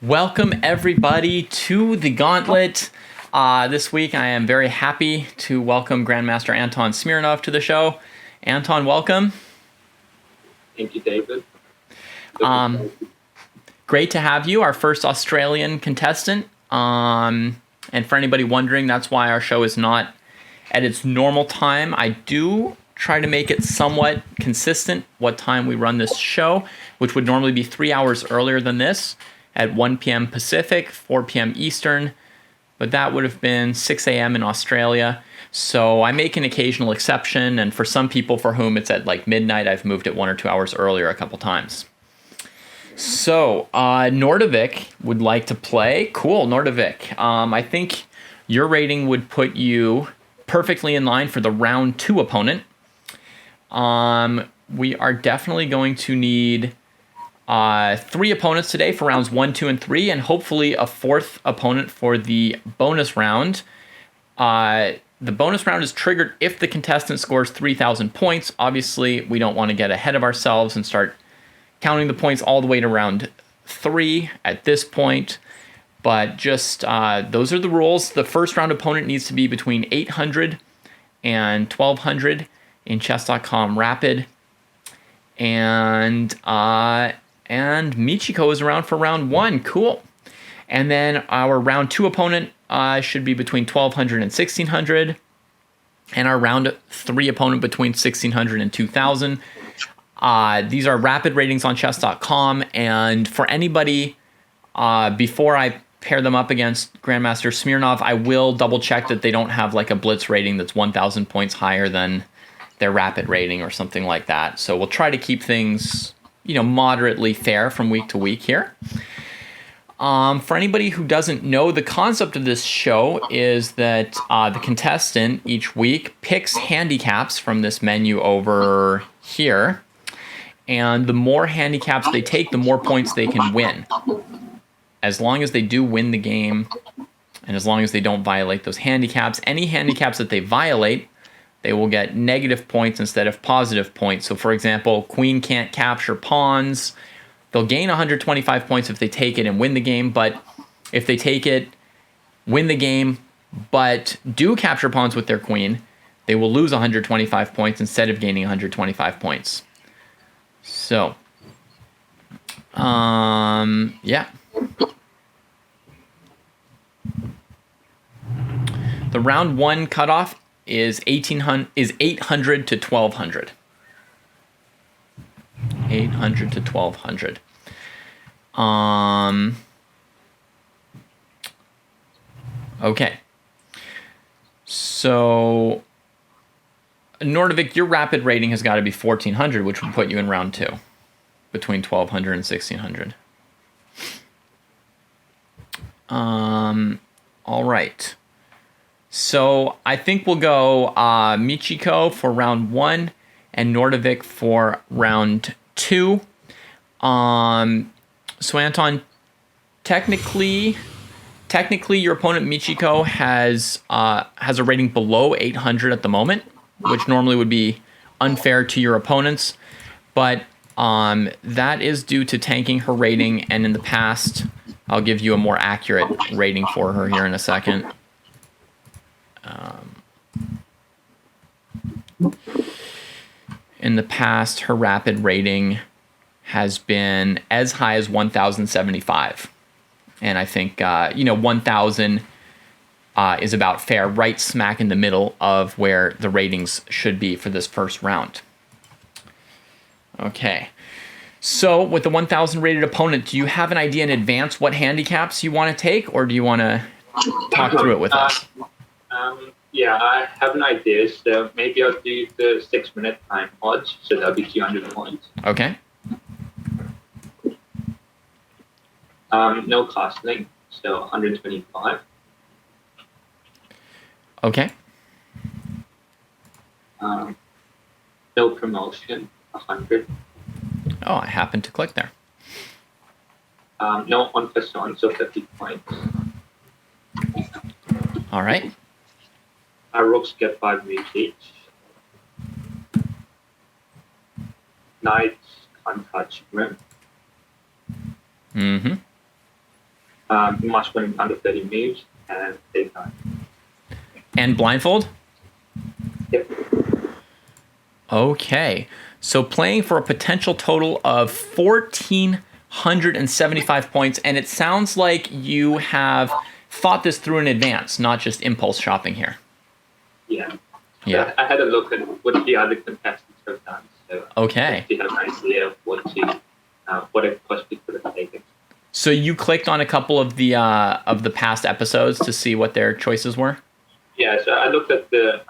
Welcome everybody to the Gauntlet. This week I am very happy to welcome Grandmaster Anton Smirnov to the show. Anton, welcome. Thank you, David. Great to have you, our first Australian contestant. And for anybody wondering, that's why our show is not at its normal time. I do try to make it somewhat consistent what time we run this show, which would normally be 3 hours earlier than this at 1 p.m. Pacific, 4 p.m. Eastern, but that would have been 6 a.m. in Australia. So I make an occasional exception, and for some people for whom it's at like midnight, I've moved it 1 or 2 hours earlier a couple times. So Nordovic would like to play. Cool, Nordovic. I think your rating would put you perfectly in line for the round 2 opponent. We are definitely going to need 3 opponents today for rounds 1, 2, and 3, and hopefully a 4th opponent for the bonus round. The bonus round is triggered if the contestant scores 3,000 points. Obviously, we don't want to get ahead of ourselves and start counting the points all the way to round 3 at this point. But just those are the rules. The first round opponent needs to be between 800 and 1,200 in chess.com Rapid. And Michiko is around for round 1. Cool. And then our round 2 opponent should be between 1,200 and 1,600. And our round 3 opponent between 1,600 and 2,000. These are rapid ratings on chess.com. And for anybody, before I pair them up against Grandmaster Smirnov, I will double check that they don't have like a blitz rating that's 1,000 points higher than their rapid rating or something like that. So we'll try to keep things, moderately fair from week to week here. For anybody who doesn't know, the concept of this show is that the contestant each week picks handicaps from this menu over here. And the more handicaps they take, the more points they can win. As long as they do win the game, and as long as they don't violate those handicaps, any handicaps that they violate, they will get negative points instead of positive points. So for example, queen can't capture pawns. They'll gain 125 points if they take it and win the game, but if they take it, win the game, but do capture pawns with their queen, they will lose 125 points instead of gaining 125 points. So, yeah. The round 1 cutoff is 800 to 1,200. 800 to 1,200. Okay. So, Nordovic, your rapid rating has got to be 1,400, which would put you in round 2, between 1,200 and 1,600. All right. So I think we'll go Michiko for round 1 and Nordovic for round 2. So Anton, technically your opponent Michiko has a rating below 800 at the moment, which normally would be unfair to your opponents, but that is due to tanking her rating, and in the past, I'll give you a more accurate rating for her here in a second. In the past, her rapid rating has been as high as 1,075. And I think, 1,000 is about fair, right smack in the middle of where the ratings should be for this first round. Okay. So with the 1,000 rated opponent, do you have an idea in advance what handicaps you want to take, or do you want to talk through it with us? Yeah, I have an idea. So maybe I'll do the 6-minute time odds. So that'll be 200 points. Okay. No costing, so 125. Okay. No promotion, 100. Oh, I happened to click there. No en passant, so 50 points. All right. Our rooks get 5 moves each. Knights can't touch rim. Mm-hmm. You must win under 30 moves and take time. And blindfold? Yep. Okay. So playing for a potential total of 1,475 points, and it sounds like you have thought this through in advance, not just impulse shopping here. Yeah. Yeah. I had a look at what the other contestants have done. So okay. I have an idea of what it possibly could have taken. So you clicked on a couple of the past episodes to see what their choices were? Yeah, so I looked at the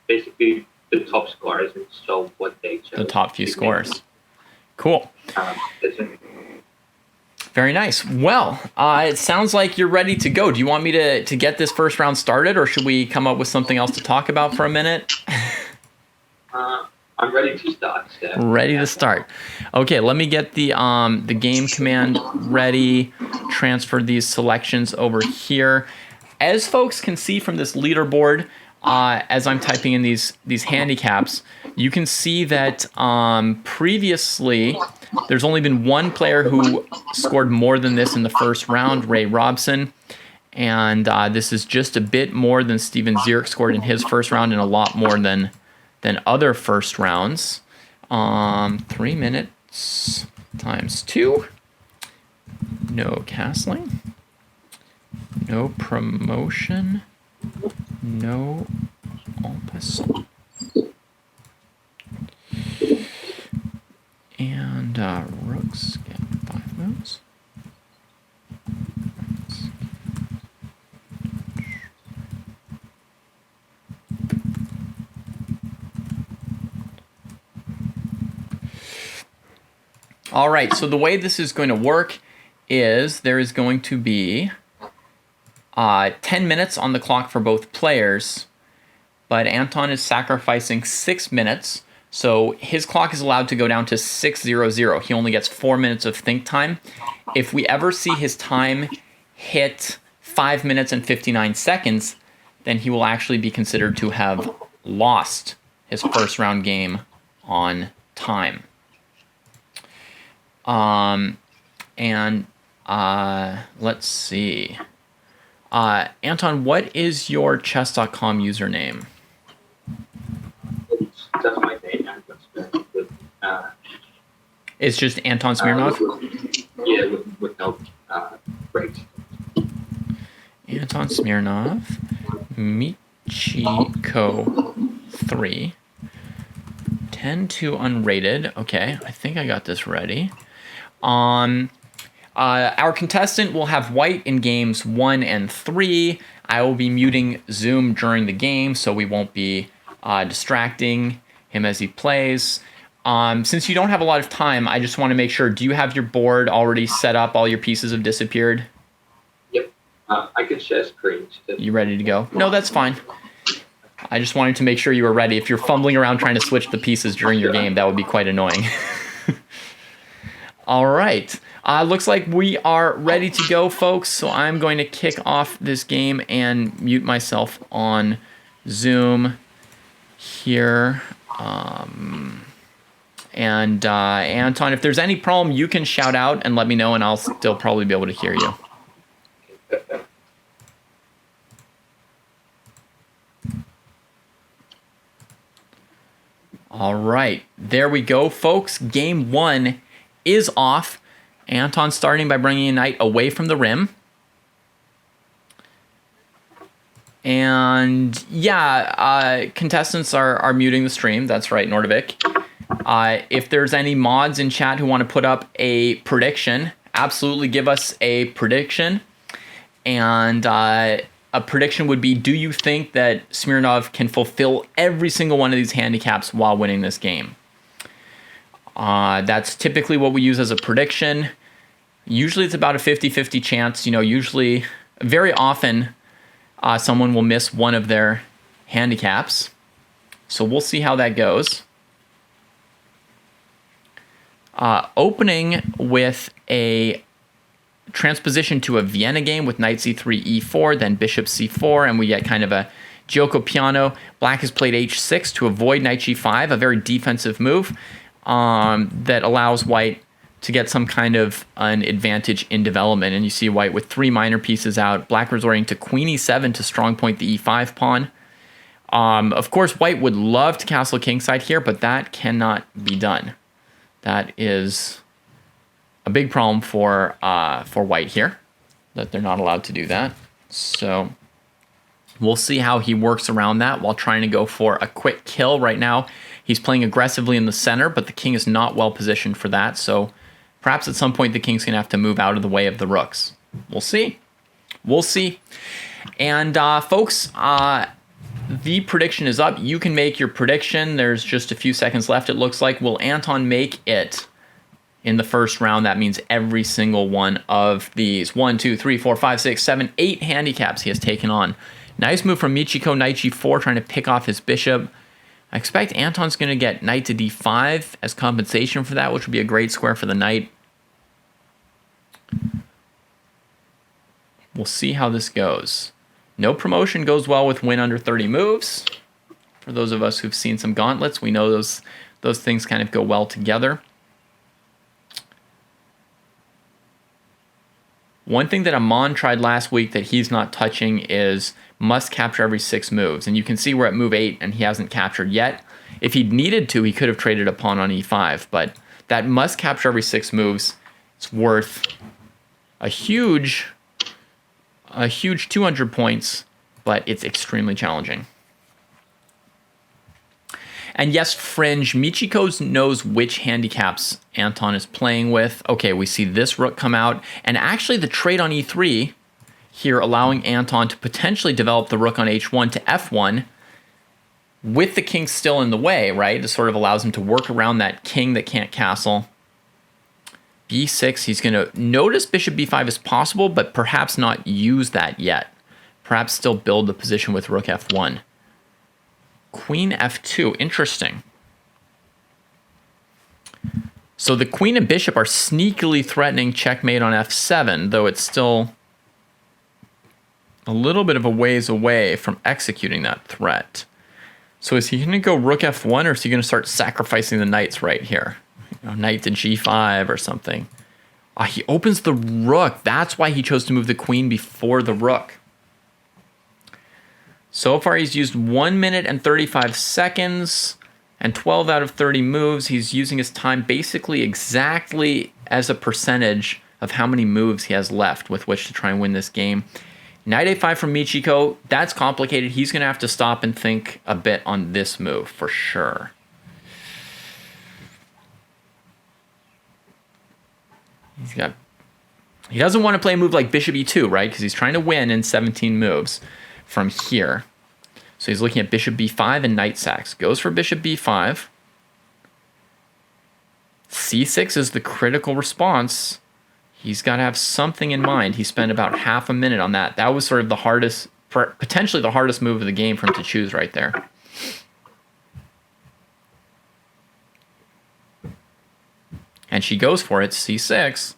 basically the top scores and saw what they chose. The top few scores. Cool. Very nice. Well, it sounds like you're ready to go. Do you want me to get this first round started, or should we come up with something else to talk about for a minute? I'm ready to start. So. Ready to start. Okay, let me get the game command ready. Transfer these selections over here. As folks can see from this leaderboard, as I'm typing in these handicaps, you can see that previously there's only been one player who scored more than this in the first round, Ray Robson. And this is just a bit more than Steven Zierk scored in his first round, and a lot more than other first rounds. 3 minutes times 2. No castling. No promotion. No en passant. And rooks get 5 moves. All right, so the way this is going to work is there is going to be 10 minutes on the clock for both players, but Anton is sacrificing 6 minutes, so his clock is allowed to go down to 6:00. He only gets 4 minutes of think time. If we ever see his time hit 5 minutes and 59 seconds, then he will actually be considered to have lost his first round game on time. Let's see. Anton, what is your chess.com username? That's my name, Anton Smirnov. It's just Anton Smirnov? With no breaks. Anton Smirnov, Michiko 3, 10-2 unrated. Okay, I think I got this ready. Our contestant will have white in games 1 and 3. I will be muting Zoom during the game, so we won't be distracting him as he plays. Since you don't have a lot of time, I just want to make sure, do you have your board already set up? All your pieces have disappeared? Yep. I can share screens. You ready to go? No, that's fine. I just wanted to make sure you were ready. If you're fumbling around trying to switch the pieces during your game, that would be quite annoying. All right. Looks like we are ready to go, folks. So I'm going to kick off this game and mute myself on Zoom here. Anton, if there's any problem, you can shout out and let me know, and I'll still probably be able to hear you. All right, there we go, folks. Game 1 is off. Anton starting by bringing a knight away from the rim. And yeah, contestants are muting the stream. That's right, Nordvik. If there's any mods in chat who want to put up a prediction, absolutely give us a prediction. And a prediction would be, do you think that Smirnov can fulfill every single one of these handicaps while winning this game? That's typically what we use as a prediction. Usually it's about a 50-50 chance. Usually, very often, someone will miss one of their handicaps. So we'll see how that goes. Opening with a transposition to a Vienna game with knight c3, e4, then bishop c4, and we get kind of a gioco piano. Black has played h6 to avoid knight g5, a very defensive move that allows white to get some kind of an advantage in development. And you see white with 3 minor pieces out, black resorting to queen e7 to strong point the e5 pawn. Of course, white would love to castle kingside here, but that cannot be done. That is a big problem for white here, that they're not allowed to do that. So we'll see how he works around that while trying to go for a quick kill. Right now, he's playing aggressively in the center, but the king is not well positioned for that. So perhaps at some point the king's going to have to move out of the way of the rooks. We'll see. We'll see. And folks, the prediction is up. You can make your prediction. There's just a few seconds left, it looks like. Will Anton make it in the first round? That means every single one of these 1, 2, 3, 4, 5, 6, 7, 8 handicaps he has taken on. Nice move from Michiko, knight g4, trying to pick off his bishop. I expect Anton's going to get knight to d5 as compensation for that, which would be a great square for the knight. We'll see how this goes. No promotion goes well with win under 30 moves. For those of us who've seen some gauntlets, we know those things kind of go well together. One thing that Amon tried last week that he's not touching is must capture every 6 moves. And you can see we're at move 8 and he hasn't captured yet. If he'd needed to, he could have traded a pawn on e5. But that must capture every 6 moves is worth a huge 200 points, but it's extremely challenging. And yes, Fringe, Michiko knows which handicaps Anton is playing with. Okay, we see this rook come out, and actually the trade on e3 here allowing Anton to potentially develop the rook on h1 to f1 with the king still in the way, right? This sort of allows him to work around that king that can't castle. b6, he's going to notice bishop b5 is possible, but perhaps not use that yet. Perhaps still build the position with rook f1. Queen f2, interesting. So the queen and bishop are sneakily threatening checkmate on f7, though it's still a little bit of a ways away from executing that threat. So is he going to go rook f1, or is he going to start sacrificing the knights right here? You know, knight to g5 or something. He opens the rook. That's why he chose to move the queen before the rook. So far, he's used 1 minute and 35 seconds and 12 out of 30 moves. He's using his time basically exactly as a percentage of how many moves he has left with which to try and win this game. Knight a5 from Michiko. That's complicated. He's going to have to stop and think a bit on this move for sure. He doesn't want to play a move like bishop e2, right? Because he's trying to win in 17 moves from here. So he's looking at bishop b5 and knight sacks. Goes for bishop b5. c6 is the critical response. He's got to have something in mind. He spent about half a minute on that. That was sort of the hardest, potentially the hardest move of the game for him to choose right there. And she goes for it, c6.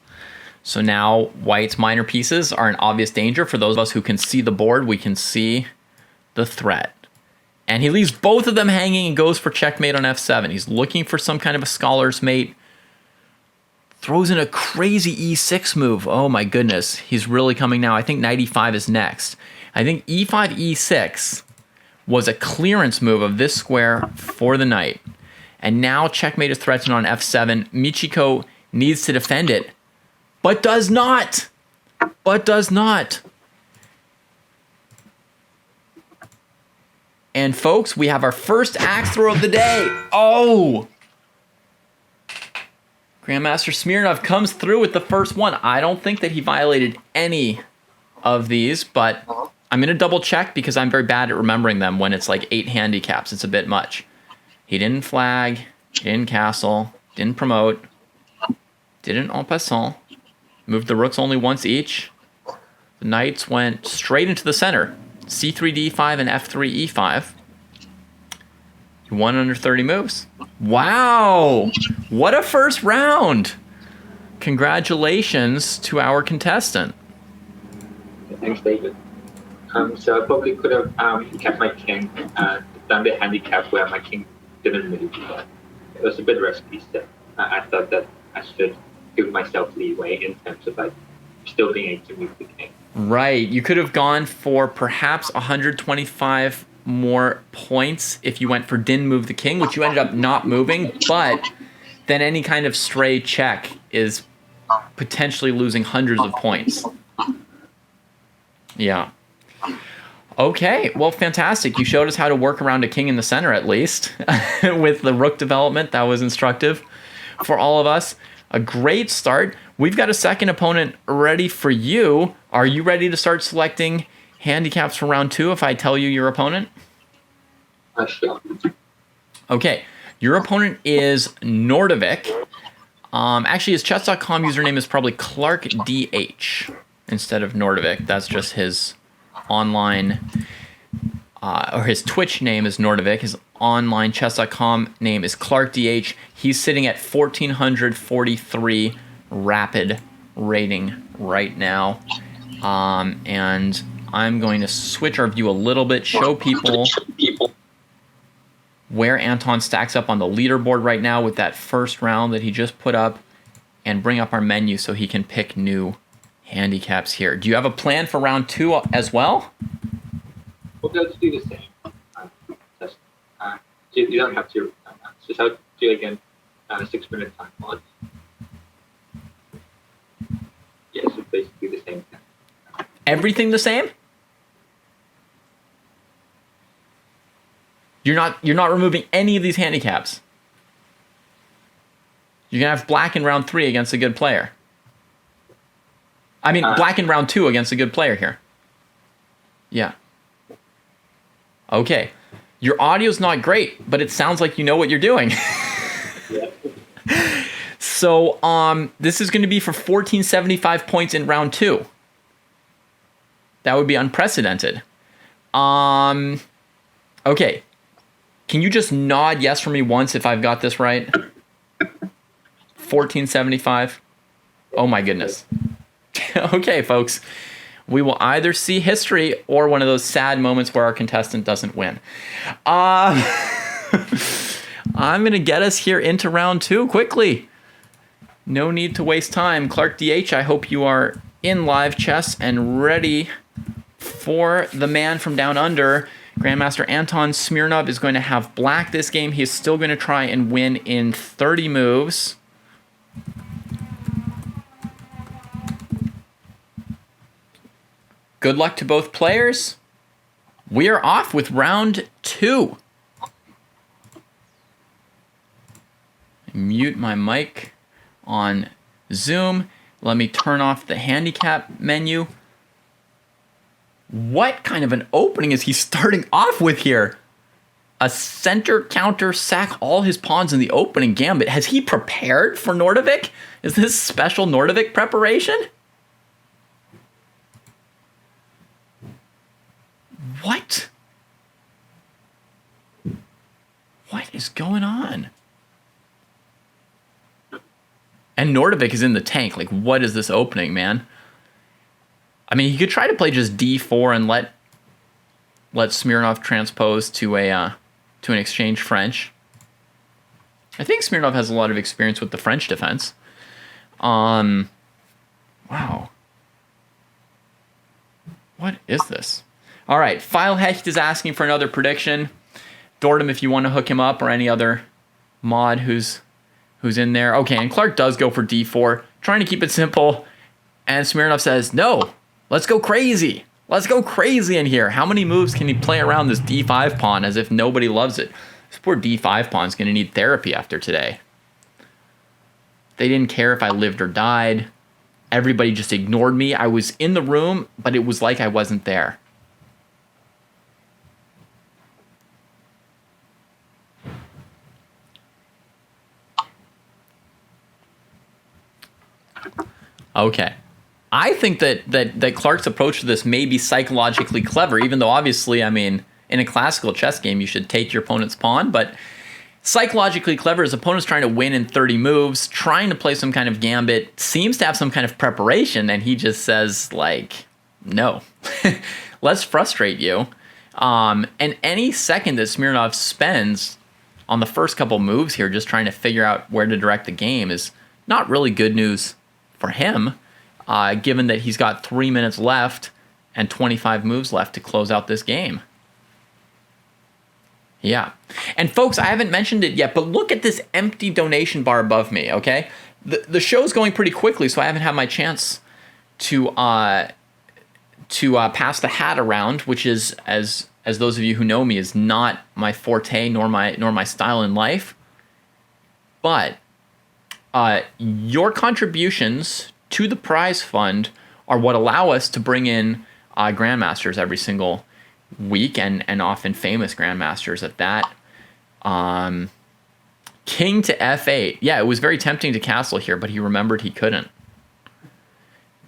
So now white's minor pieces are in obvious danger. For those of us who can see the board, we can see the threat. And he leaves both of them hanging and goes for checkmate on f7. He's looking for some kind of a scholar's mate. Throws in a crazy e6 move. Oh my goodness. He's really coming now. I think knight e5 is next. I think e5, e6 was a clearance move of this square for the knight. And now checkmate is threatened on f7. Michiko needs to defend it, but does not. But does not. And folks, we have our first axe throw of the day. Oh! Grandmaster Smirnov comes through with the first one. I don't think that he violated any of these, but I'm going to double check because I'm very bad at remembering them when it's like 8 handicaps. It's a bit much. He didn't flag, he didn't castle, didn't promote, didn't en passant, moved the rooks only once each. The knights went straight into the center. c3, d5, and f3, e5. He won under 30 moves. Wow! What a first round! Congratulations to our contestant. Thanks, David. So I probably could have kept my king and done the handicap where my king didn't move, but it was a bit risky. So I thought that I should give myself leeway in terms of like still being able to move the king. Right. You could have gone for perhaps 125 more points if you went for didn't move the king, which you ended up not moving, but then any kind of stray check is potentially losing hundreds of points. Yeah. Okay, well, fantastic. You showed us how to work around a king in the center, at least, with the rook development. That was instructive for all of us. A great start. We've got a second opponent ready for you. Are you ready to start selecting handicaps for round 2 if I tell you your opponent? Sure. Okay, your opponent is Nordovic. Actually, his chess.com username is probably ClarkDH instead of Nordovic. That's just his online, or his Twitch name is Nordovic. His online chess.com name is ClarkDH. He's sitting at 1,443 rapid rating right now. And I'm going to switch our view a little bit, show people where Anton stacks up on the leaderboard right now with that first round that he just put up, and bring up our menu so he can pick new handicaps here. Do you have a plan for round 2 as well? We'll go to do the same. You don't have to. Just how to do again 6-minute time mod. Yes, it's basically the same thing. Everything the same? You're not removing any of these handicaps. You're gonna have black in round 3 against a good player. I mean, black in round 2 against a good player here. Yeah. Okay. Your audio's not great, but it sounds like you know what you're doing. So, this is going to be for 1,475 points in round 2. That would be unprecedented. Okay. Can you just nod yes for me once if I've got this right? 1,475. Oh my goodness. Okay, folks. We will either see history or one of those sad moments where our contestant doesn't win. I'm going to get us here into round 2 quickly. No need to waste time. Clark DH, I hope you are in live chess and ready for the man from down under. Grandmaster Anton Smirnov is going to have black this game. He is still going to try and win in 30 moves. Good luck to both players. We are off with round 2. Mute my mic on Zoom. Let me turn off the handicap menu. What kind of an opening is he starting off with here? A center counter sack all his pawns in the opening gambit. Has he prepared for Nordovic? Is this special Nordovic preparation? What? What is going on? And Nordovic is in the tank. Like, what is this opening, man? I mean, he could try to play just d4 and let Smirnov transpose to an exchange French. I think Smirnov has a lot of experience with the French defense. Wow. What is this? All right, Filehecht is asking for another prediction. Dordom, if you want to hook him up, or any other mod who's in there. Okay, and Clark does go for d4, trying to keep it simple. And Smirnov says, no, let's go crazy. Let's go crazy in here. How many moves can he play around this d5 pawn as if nobody loves it? This poor d5 pawn's going to need therapy after today. They didn't care if I lived or died. Everybody just ignored me. I was in the room, but it was like I wasn't there. Okay. I think that Clark's approach to this may be psychologically clever, even though obviously, I mean, in a classical chess game, you should take your opponent's pawn, but psychologically clever, his opponent's trying to win in 30 moves, trying to play some kind of gambit, seems to have some kind of preparation, and he just says, like, no, let's frustrate you. And any second that Smirnov spends on the first couple moves here, just trying to figure out where to direct the game, is not really good news for him, given that he's got 3 minutes left and 25 moves left to close out this game. Yeah. And folks, I haven't mentioned it yet, but look at this empty donation bar above me, okay? The show's going pretty quickly, so I haven't had my chance to pass the hat around, which is, as those of you who know me, is not my forte nor my style in life. But your contributions to the prize fund are what allow us to bring in grandmasters every single week, and often famous grandmasters at that. King to f8. Yeah, it was very tempting to castle here, but he remembered he couldn't.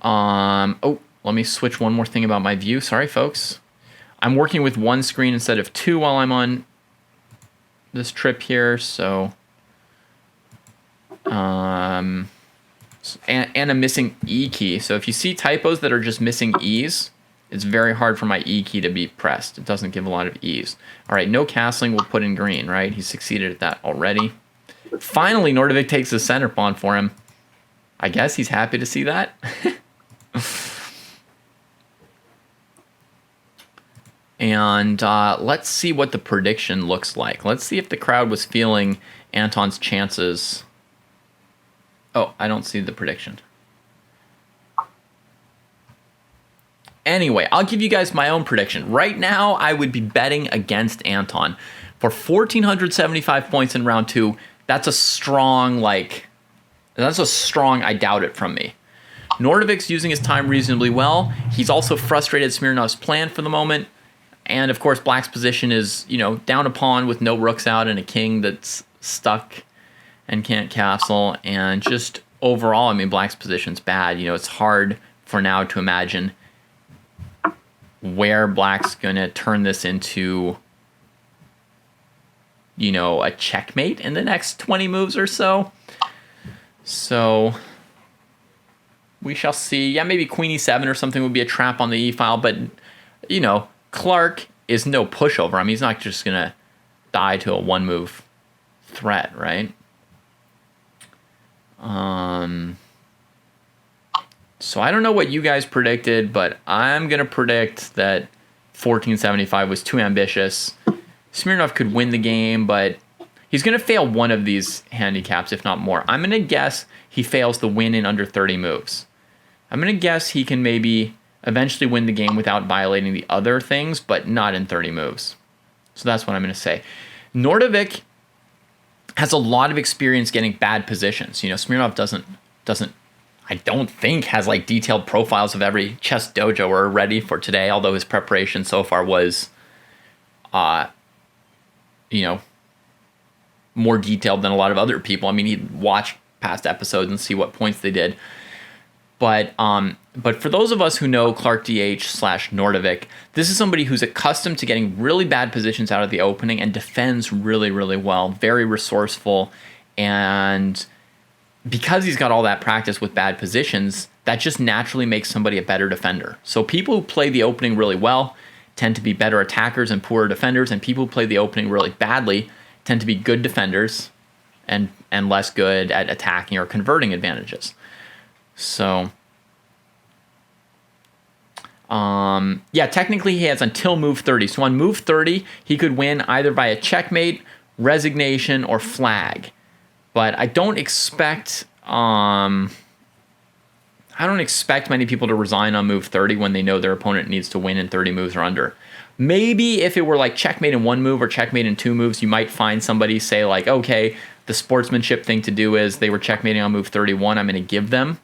Oh, let me switch one more thing about my view. Sorry, folks. I'm working with one screen instead of two while I'm on this trip here, so... and I'm missing E key. So if you see typos that are just missing E's, it's very hard for my E key to be pressed. It doesn't give a lot of E's. All right, no castling, we'll put in green, right? He succeeded at that already. Finally, Nordovic takes the center pawn for him. I guess he's happy to see that. And let's see what the prediction looks like. Let's see if the crowd was feeling Anton's chances. Oh, I don't see the prediction. Anyway, I'll give you guys my own prediction. Right now, I would be betting against Anton. For 1,475 points in round two, that's a strong, I doubt it from me. Nordovic's using his time reasonably well. He's also frustrated Smirnov's plan for the moment. And of course, Black's position is, down a pawn with no rooks out and a king that's stuck and can't castle. And just overall, Black's position's bad. It's hard for now to imagine where Black's going to turn this into, a checkmate in the next 20 moves or so. So we shall see. Yeah, maybe queen e7 or something would be a trap on the e-file, but, Clark is no pushover. He's not just going to die to a one-move threat, right? So I don't know what you guys predicted, but I'm going to predict that 1475 was too ambitious. Smirnov could win the game, but he's going to fail one of these handicaps, if not more. I'm going to guess he fails the win in under 30 moves. I'm going to guess he can maybe eventually win the game without violating the other things, but not in 30 moves. So that's what I'm going to say. Nordovic has a lot of experience getting bad positions. Smirnov doesn't I don't think has detailed profiles of every ChessDojo or ready for today, although his preparation so far was more detailed than a lot of other people. He'd watch past episodes and see what points they did. But for those of us who know Clark DH/Nordovic, this is somebody who's accustomed to getting really bad positions out of the opening and defends really, really well, very resourceful. And because he's got all that practice with bad positions, that just naturally makes somebody a better defender. So people who play the opening really well tend to be better attackers and poorer defenders, and people who play the opening really badly tend to be good defenders and less good at attacking or converting advantages. So, technically he has until move 30. So on move 30, he could win either via checkmate, resignation, or flag. But I don't expect many people to resign on move 30 when they know their opponent needs to win in 30 moves or under. Maybe if it were checkmate in one move or checkmate in two moves, you might find somebody say okay, the sportsmanship thing to do is they were checkmating on move 31. I'm going to give them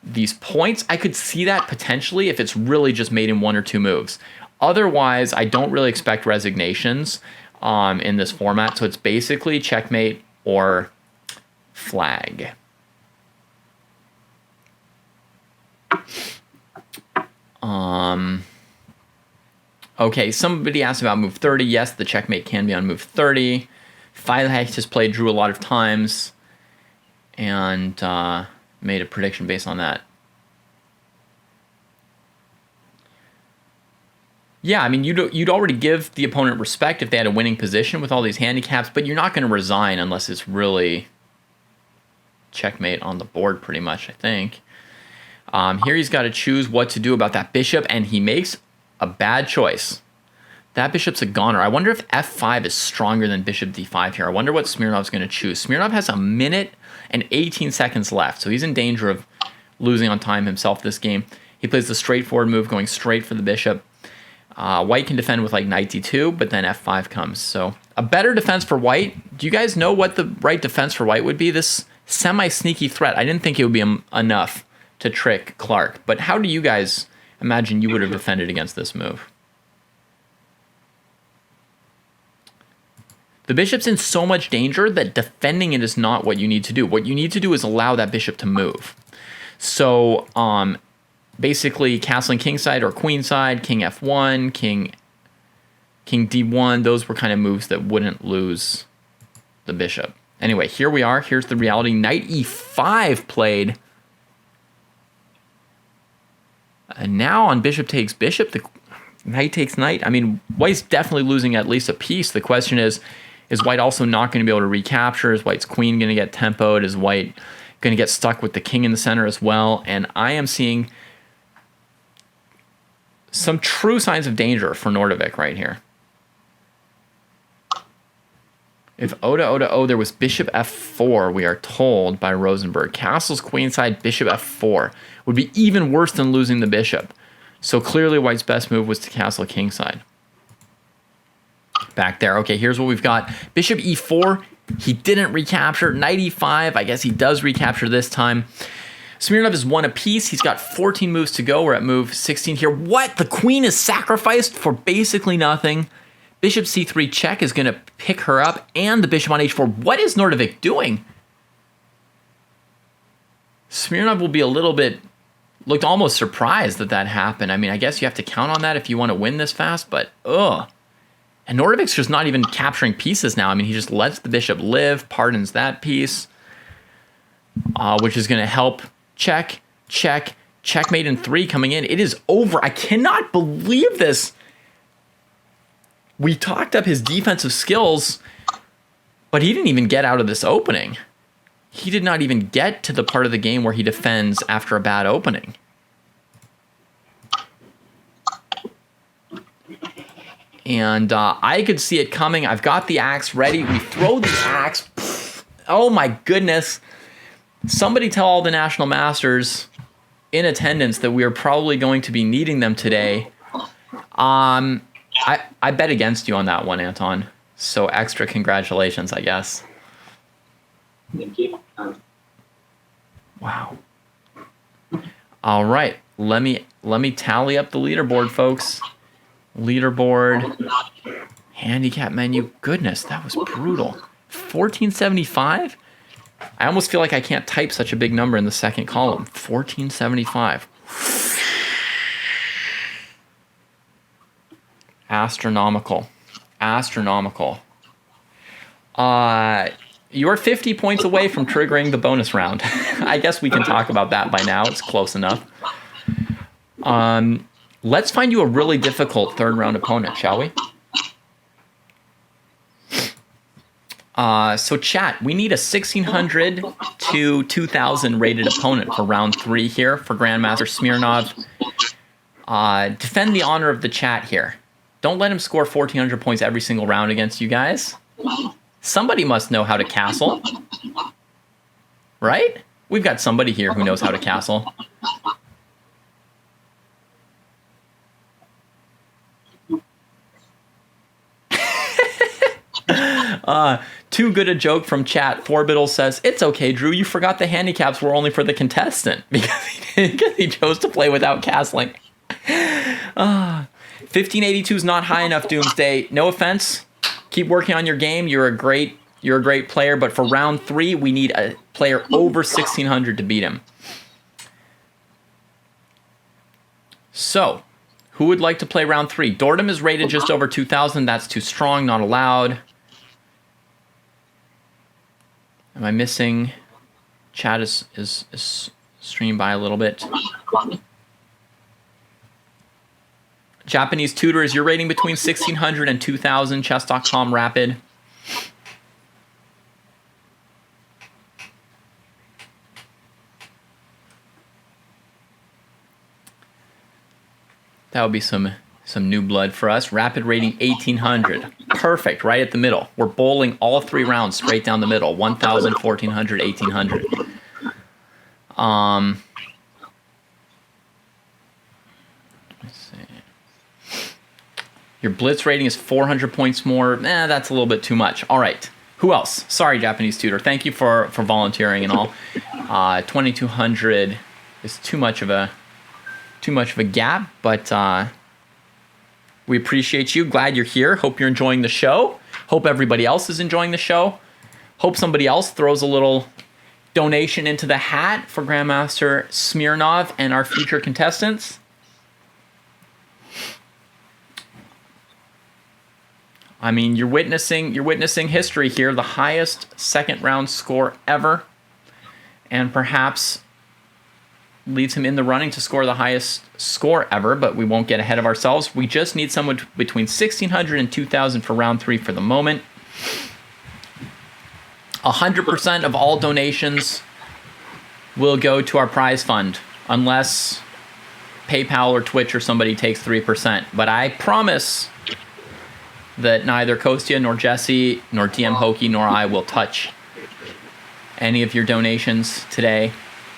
these points. I could see that potentially if it's really just made in one or two moves. Otherwise, I don't really expect resignations in this format. So it's basically checkmate or flag. Okay, somebody asked about move 30. Yes, the checkmate can be on move 30. Filehack has played Drew a lot of times and made a prediction based on that. Yeah, you'd already give the opponent respect if they had a winning position with all these handicaps, but you're not going to resign unless it's really checkmate on the board pretty much, I think. Here he's got to choose what to do about that bishop, and he makes a bad choice. That bishop's a goner. I wonder if f5 is stronger than bishop d5 here. I wonder what Smirnov's going to choose. Smirnov has 1 minute and 18 seconds left, so he's in danger of losing on time himself this game. He plays the straightforward move, going straight for the bishop. White can defend with like knight d2, but then f5 comes. So a better defense for white. Do you guys know what the right defense for white would be? This semi-sneaky threat. I didn't think it would be enough to trick Clark, but how do you guys imagine you would have defended against this move? The bishop's in so much danger that defending it is not what you need to do. What you need to do is allow that bishop to move. So basically castling kingside or queenside, king f1, king d1, those were kind of moves that wouldn't lose the bishop. Anyway, here we are. Here's the reality. Knight e5 played. And now on bishop takes bishop, the knight takes knight. I mean, white's definitely losing at least a piece. The question is white also not going to be able to recapture? Is white's queen going to get tempoed? Is white going to get stuck with the king in the center as well? And I am seeing some true signs of danger for Nordovik right here. If O to O to O, there was bishop f4, we are told by Rosenberg. Castles queenside, bishop f4 would be even worse than losing the bishop. So clearly white's best move was to castle kingside. Back there. Okay, here's what we've got. Bishop e4, he didn't recapture. Knight e5, I guess he does recapture this time. Smirnov is 1 apiece. He's got 14 moves to go. We're at move 16 here. What? The queen is sacrificed for basically nothing. Bishop c3 check is going to pick her up, and the bishop on h4. What is Nordovik doing? Smirnov will be a little bit, looked almost surprised that that happened. I mean, I guess you have to count on that if you want to win this fast, but ugh. And Nordovik's just not even capturing pieces now. I mean, he just lets the bishop live, pardons that piece, which is going to help. Check, check, checkmate in 3 coming in. It is over. I cannot believe this. We talked up his defensive skills, but he didn't even get out of this opening. He did not even get to the part of the game where he defends after a bad opening. And I could see it coming. I've got the axe ready. We throw the axe. Pfft. Oh my goodness. Somebody tell all the national masters in attendance that we are probably going to be needing them today. I bet against you on that one, Anton. So extra congratulations, I guess. Thank you. Wow. All right. Let me tally up the leaderboard, folks. Leaderboard. Handicap menu. Goodness, that was brutal. 1475? I almost feel like I can't type such a big number in the second column. 1475. Astronomical. Astronomical. You are 50 points away from triggering the bonus round. I guess we can talk about that by now. It's close enough. Let's find you a really difficult third round opponent, shall we? So chat, we need a 1600 to 2000 rated opponent for round 3 here for Grandmaster Smirnov. Defend the honor of the chat here. Don't let him score 1400 points every single round against you guys. Somebody must know how to castle. Right? We've got somebody here who knows how to castle. Too good a joke from chat. Forbiddle says, it's okay, Drew. You forgot the handicaps were only for the contestant because he chose to play without castling. 1582 is not high enough, Doomsday. No offense. Keep working on your game. You're a great player, but for round 3, we need a player over 1600 to beat him. So, who would like to play round 3? Dordom is rated just over 2000. That's too strong, not allowed. Am I missing? Chat is streamed by a little bit. Japanese tutor, is your rating between 1600 and 2000? Chess.com rapid. That would be some new blood for us. Rapid rating 1800. Perfect, right at the middle. We're bowling all 3 rounds straight down the middle. 1000, 1400, 1800. Let's see. Your blitz rating is 400 points more. That's a little bit too much. All right. Who else? Sorry, Japanese tutor. Thank you for volunteering and all. 2200 is too much of a gap, but we appreciate you. Glad you're here. Hope you're enjoying the show. Hope everybody else is enjoying the show. Hope somebody else throws a little donation into the hat for Grandmaster Smirnov and our future contestants. I mean, you're witnessing history here, the highest second round score ever, and perhaps leaves him in the running to score the highest score ever, but we won't get ahead of ourselves. We just need someone between 1,600 and 2,000 for round 3 for the moment. 100% of all donations will go to our prize fund, unless PayPal or Twitch or somebody takes 3%. But I promise that neither Kostya nor Jesse nor DM Hokie nor I will touch any of your donations today.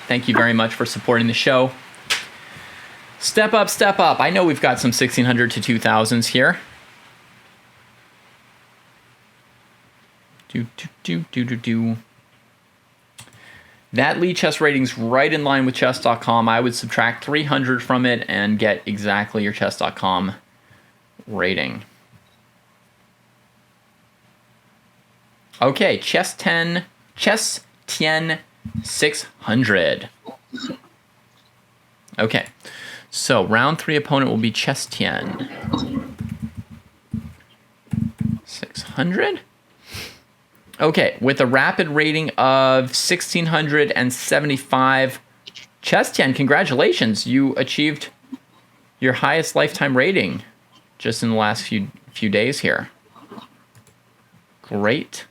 Thank you very much for supporting the show. Step up, step up. I know we've got some 1,600 to 2,000s here. That lead chess rating's right in line with chess.com. I would subtract 300 from it and get exactly your chess.com rating. Okay, Chess 10 600. Okay, so round 3 opponent will be Chess 10 600. Okay, with a rapid rating of 1,675, Chess 10, congratulations. You achieved your highest lifetime rating just in the last few days here. Great.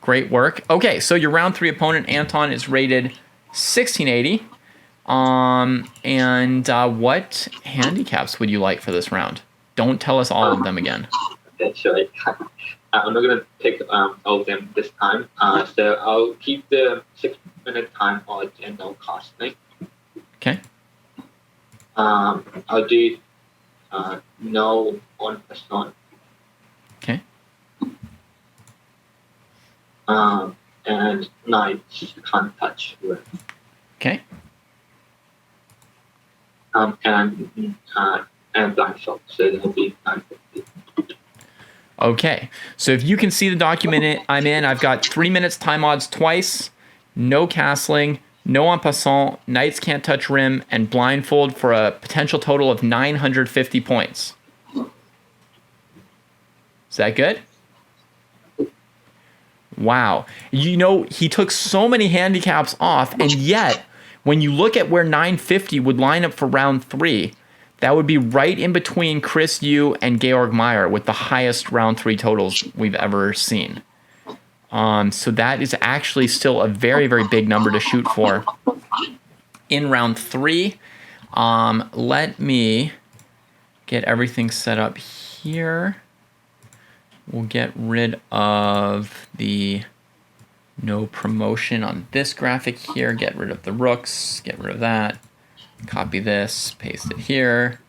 Great work. Okay, so your round 3 opponent, Anton, is rated 1680. What handicaps would you like for this round? Don't tell us all of them again. Sure. I'm not going to take all of them this time. So I'll keep the 6-minute time odds and no cost thing. Okay. I'll do no 1%. Okay. And knights can't touch with. Okay. And blind shot, so it'll be 950. Okay, so if you can see the document I'm in, I've got 3 minutes time odds twice, no castling, no en passant, knights can't touch rim, and blindfold for a potential total of 950 points. Is that good? Wow. You know, he took so many handicaps off, and yet, when you look at where 950 would line up for round 3, that would be right in between Chris Yu and Georg Meyer with the highest round 3 totals we've ever seen. So that is actually still a very, very big number to shoot for in round 3. Let me get everything set up here. We'll get rid of the no promotion on this graphic here. Get rid of the rooks. Get rid of that. Copy this. Paste it here.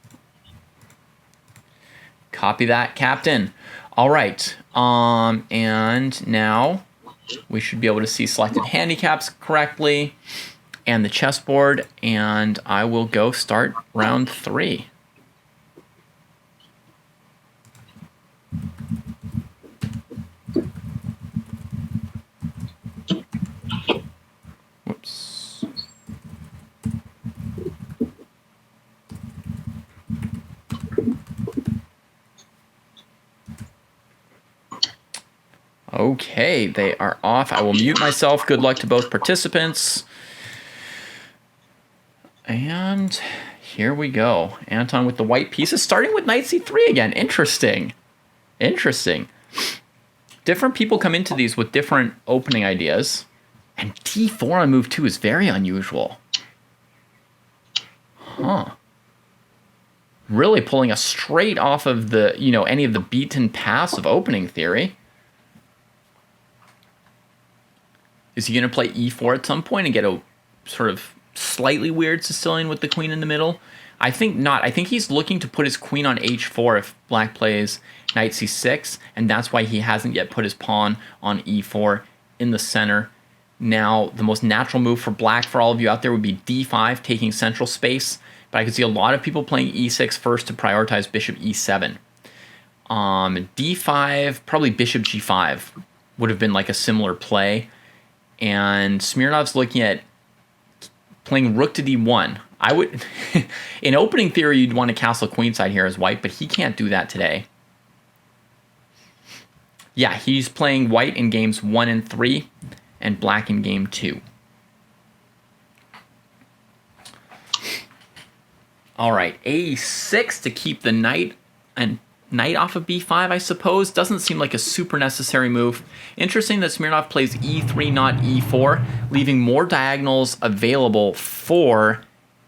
Copy that, Captain. All right. And now we should be able to see selected handicaps correctly and the chessboard. And I will go start round 3. Whoops. Okay, they are off. I will mute myself. Good luck to both participants. And here we go. Anton with the white pieces, starting with knight c3 again. Interesting. Interesting. Different people come into these with different opening ideas. And d4 on move 2 is very unusual. Huh. really pulling us straight off of the, any of the beaten paths of opening theory. Is he going to play e4 at some point and get a sort of slightly weird Sicilian with the queen in the middle? I think not. I think he's looking to put his queen on h4 if black plays knight c6, and that's why he hasn't yet put his pawn on e4 in the center. Now, the most natural move for black for all of you out there would be d5, taking central space, but I could see a lot of people playing e6 first to prioritize bishop e7. d5, probably bishop g5 would have been like a similar play. And Smirnov's looking at playing rook to d1. I would, in opening theory, you'd want to castle queenside here as white, but he can't do that today. Yeah, he's playing white in games 1 and 3, and black in game 2. All right, a6 to keep the knight and knight off of b5, I suppose. Doesn't seem like a super necessary move. Interesting that Smirnov plays e3, not e4, leaving more diagonals available for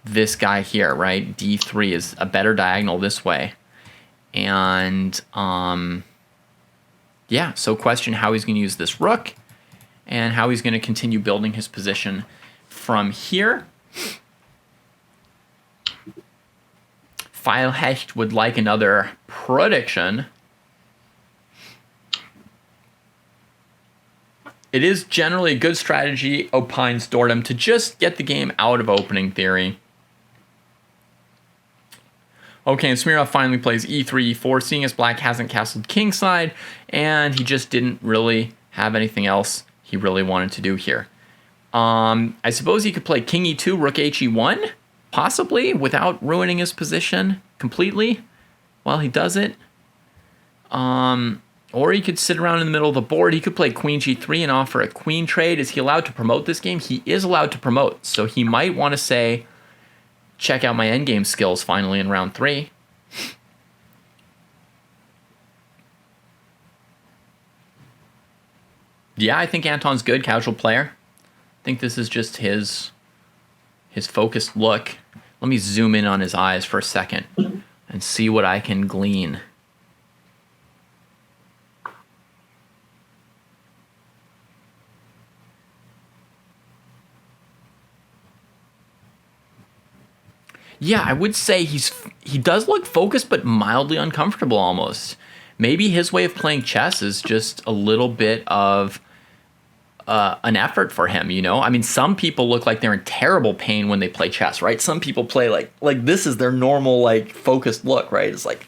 this guy here, right? d3 is a better diagonal this way. And, yeah, so question how he's going to use this rook and how he's going to continue building his position from here. Feilhecht would like another prediction. It is generally a good strategy, opines Dordam, to just get the game out of opening theory. Okay, and Smirnov finally plays e3, e4, seeing as black hasn't castled kingside, and he just didn't really have anything else he really wanted to do here. I suppose he could play king e2, rook he1, possibly, without ruining his position completely while he does it. Or he could sit around in the middle of the board. He could play queen g3 and offer a queen trade. Is he allowed to promote this game? He is allowed to promote, so he might want to say, check out my endgame skills finally in round 3. Yeah, I think Anton's good, casual player. I think this is just his focused look. Let me zoom in on his eyes for a second and see what I can glean. Yeah, I would say he does look focused but mildly uncomfortable almost. Maybe his way of playing chess is just a little bit of an effort for him, you know? I mean, some people look like they're in terrible pain when they play chess, right? Some people play like this is their normal, like, focused look, right? It's like,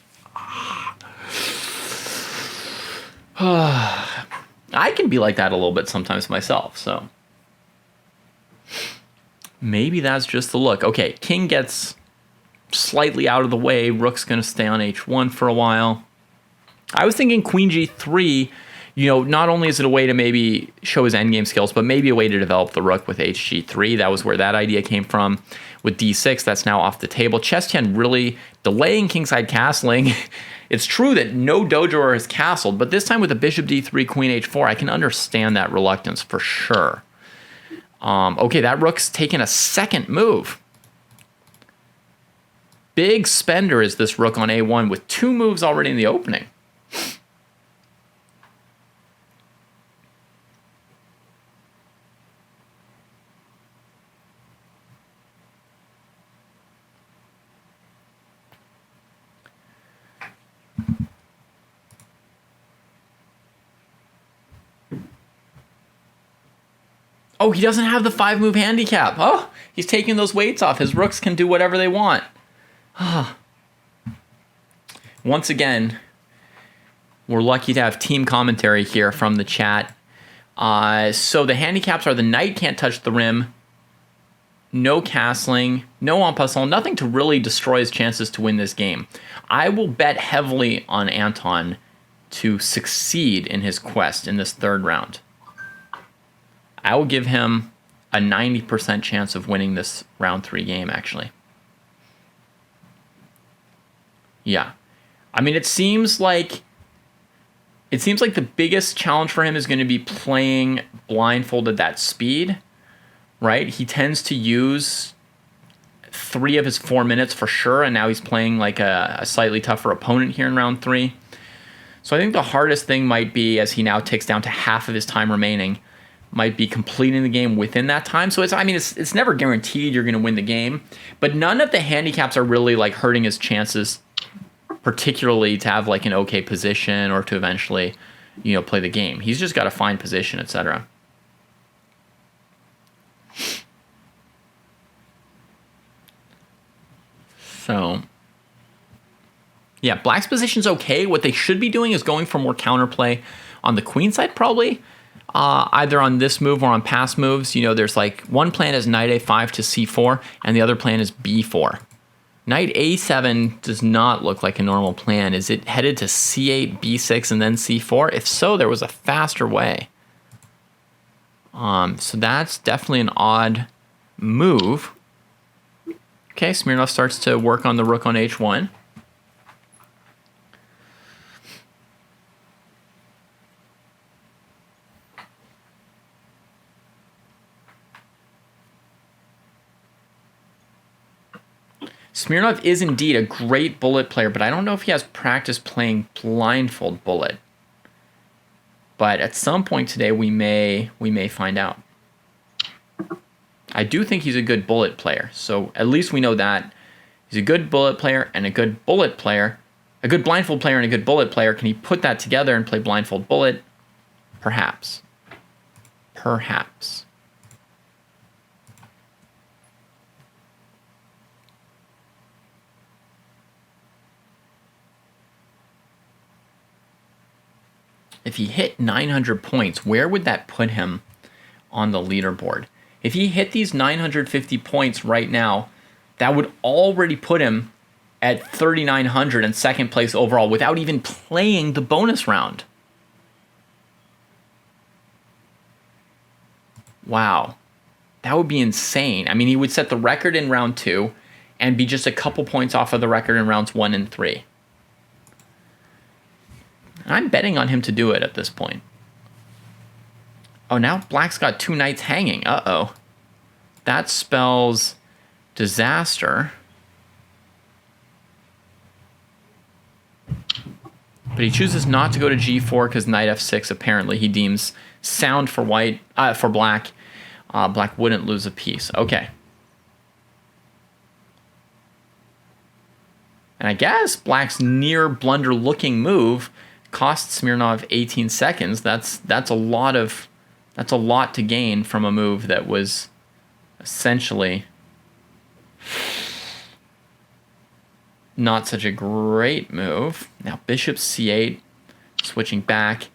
I can be like that a little bit sometimes myself, so. Maybe that's just the look. Okay, king gets slightly out of the way. Rook's going to stay on h1 for a while. I was thinking queen g3, you know, not only is it a way to maybe show his endgame skills, but maybe a way to develop the rook with hg3. That was where that idea came from. With d6, that's now off the table. Chess10 really delaying kingside castling. It's true that no dojoer has castled, but this time with a bishop d3, queen h4, I can understand that reluctance for sure. Okay, that rook's taken a second move. Big spender is this rook on a1 with 2 moves already in the opening. Oh, he doesn't have the 5-move handicap. Oh, he's taking those weights off. His rooks can do whatever they want. Once again, we're lucky to have team commentary here from the chat. So the handicaps are the knight can't touch the rim, no castling, no en passant, nothing to really destroy his chances to win this game. I will bet heavily on Anton to succeed in his quest in this third round. I will give him a 90% chance of winning this round 3 game, actually. Yeah. I mean, it seems like the biggest challenge for him is going to be playing blindfolded that speed, right? He tends to use 3 of his 4 minutes for sure, and now he's playing like a slightly tougher opponent here in round 3. So I think the hardest thing might be, as he now ticks down to half of his time remaining, might be completing the game within that time. So it's never guaranteed you're going to win the game, but none of the handicaps are really like hurting his chances, particularly to have like an okay position or to eventually, play the game. He's just got to find position, etc. So, yeah, black's position's okay. What they should be doing is going for more counterplay on the queen side, probably. Either on this move or on past moves. There's like one plan is knight a5 to c4, and the other plan is b4. Knight a7 does not look like a normal plan. Is it headed to c8, b6, and then c4? If so, there was a faster way. So that's definitely an odd move. Okay, Smirnov starts to work on the rook on h1. Smirnov is indeed a great bullet player, but I don't know if he has practice playing blindfold bullet. But at some point today, we may find out. I do think he's a good bullet player, so at least we know that. He's a good bullet player and a good bullet player. A good blindfold player and a good bullet player. Can he put that together and play blindfold bullet? Perhaps. Perhaps. If he hit 900 points, where would that put him on the leaderboard? If he hit these 950 points right now, that would already put him at 3,900 and second place overall without even playing the bonus round. Wow. That would be insane. I mean, he would set the record in round 2 and be just a couple points off of the record in rounds 1 and 3. I'm betting on him to do it at this point. Oh, now black's got 2 knights hanging. Uh-oh. That spells disaster. But he chooses not to go to g4 because knight f6 apparently he deems sound for black. Black wouldn't lose a piece. Okay. And I guess black's near blunder looking move cost Smirnov 18 seconds. That's a lot to gain from a move that was essentially not such a great move. Now bishop c8, switching back,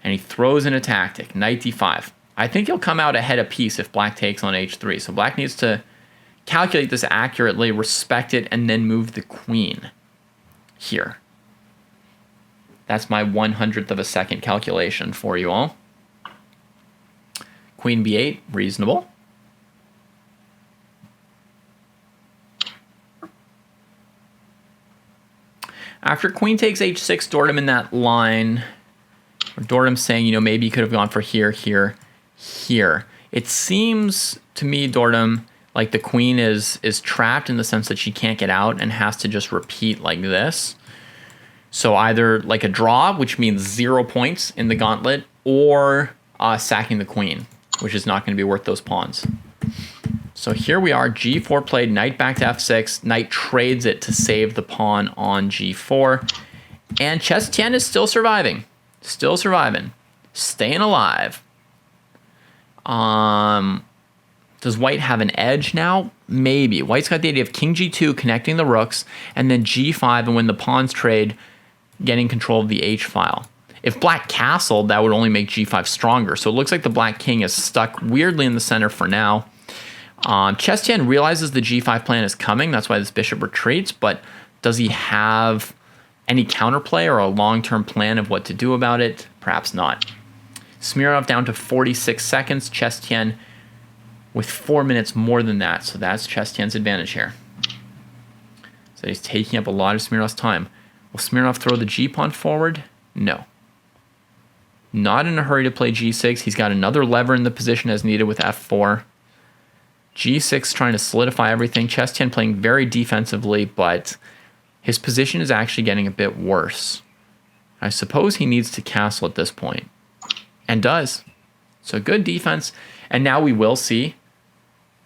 and he throws in a tactic, knight d5. I think he'll come out ahead a piece if black takes on h3. So black needs to calculate this accurately, respect it, and then move the queen here. That's my 100th of a second calculation for you all. Queen b8, reasonable. After queen takes h6, Dordom in that line, or Dordom saying, maybe he could have gone for here, here, here. It seems to me, Dordom, like the queen is trapped in the sense that she can't get out and has to just repeat like this. So either like a draw, which means 0 points in the gauntlet, or sacking the queen, which is not going to be worth those pawns. So here we are, g4 played, knight back to f6, knight trades it to save the pawn on g4, and ChessDojo is still surviving, staying alive. Does white have an edge now? Maybe. White's got the idea of king g2 connecting the rooks, and then g5, and when the pawns trade, getting control of the h-file. If black castled, that would only make g5 stronger. So it looks like the black king is stuck weirdly in the center for now. ChessDojo realizes the g5 plan is coming. That's why this bishop retreats. But does he have any counterplay or a long-term plan of what to do about it? Perhaps not. Smirnov down to 46 seconds. ChessDojo with 4 minutes more than that. So that's ChessDojo's advantage here. So he's taking up a lot of Smirnov's time. Will Smirnov throw the g-pawn forward? No. Not in a hurry to play g6. He's got another lever in the position as needed with f4. G6 trying to solidify everything. ChessDojo playing very defensively, but his position is actually getting a bit worse. I suppose he needs to castle at this point. And does. So good defense. And now we will see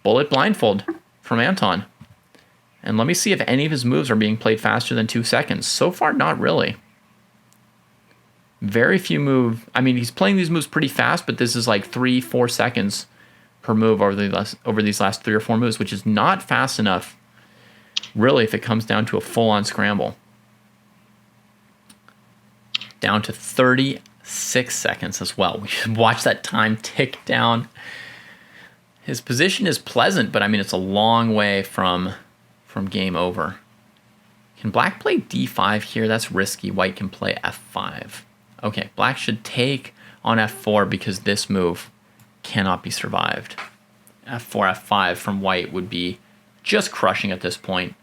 bullet blindfold from Anton. And let me see if any of his moves are being played faster than 2 seconds. So far, not really. Very few move. I mean, he's playing these moves pretty fast, but this is like 3-4 seconds per move over these last 3 or 4 moves, which is not fast enough, really, if it comes down to a full-on scramble. Down to 36 seconds as well. We should watch that time tick down. His position is pleasant, but I mean, it's a long way from game over. Can black play d5 here? That's risky. White can play f5. Okay, black should take on f4 because this move cannot be survived. f4, f5 from white would be just crushing at this point.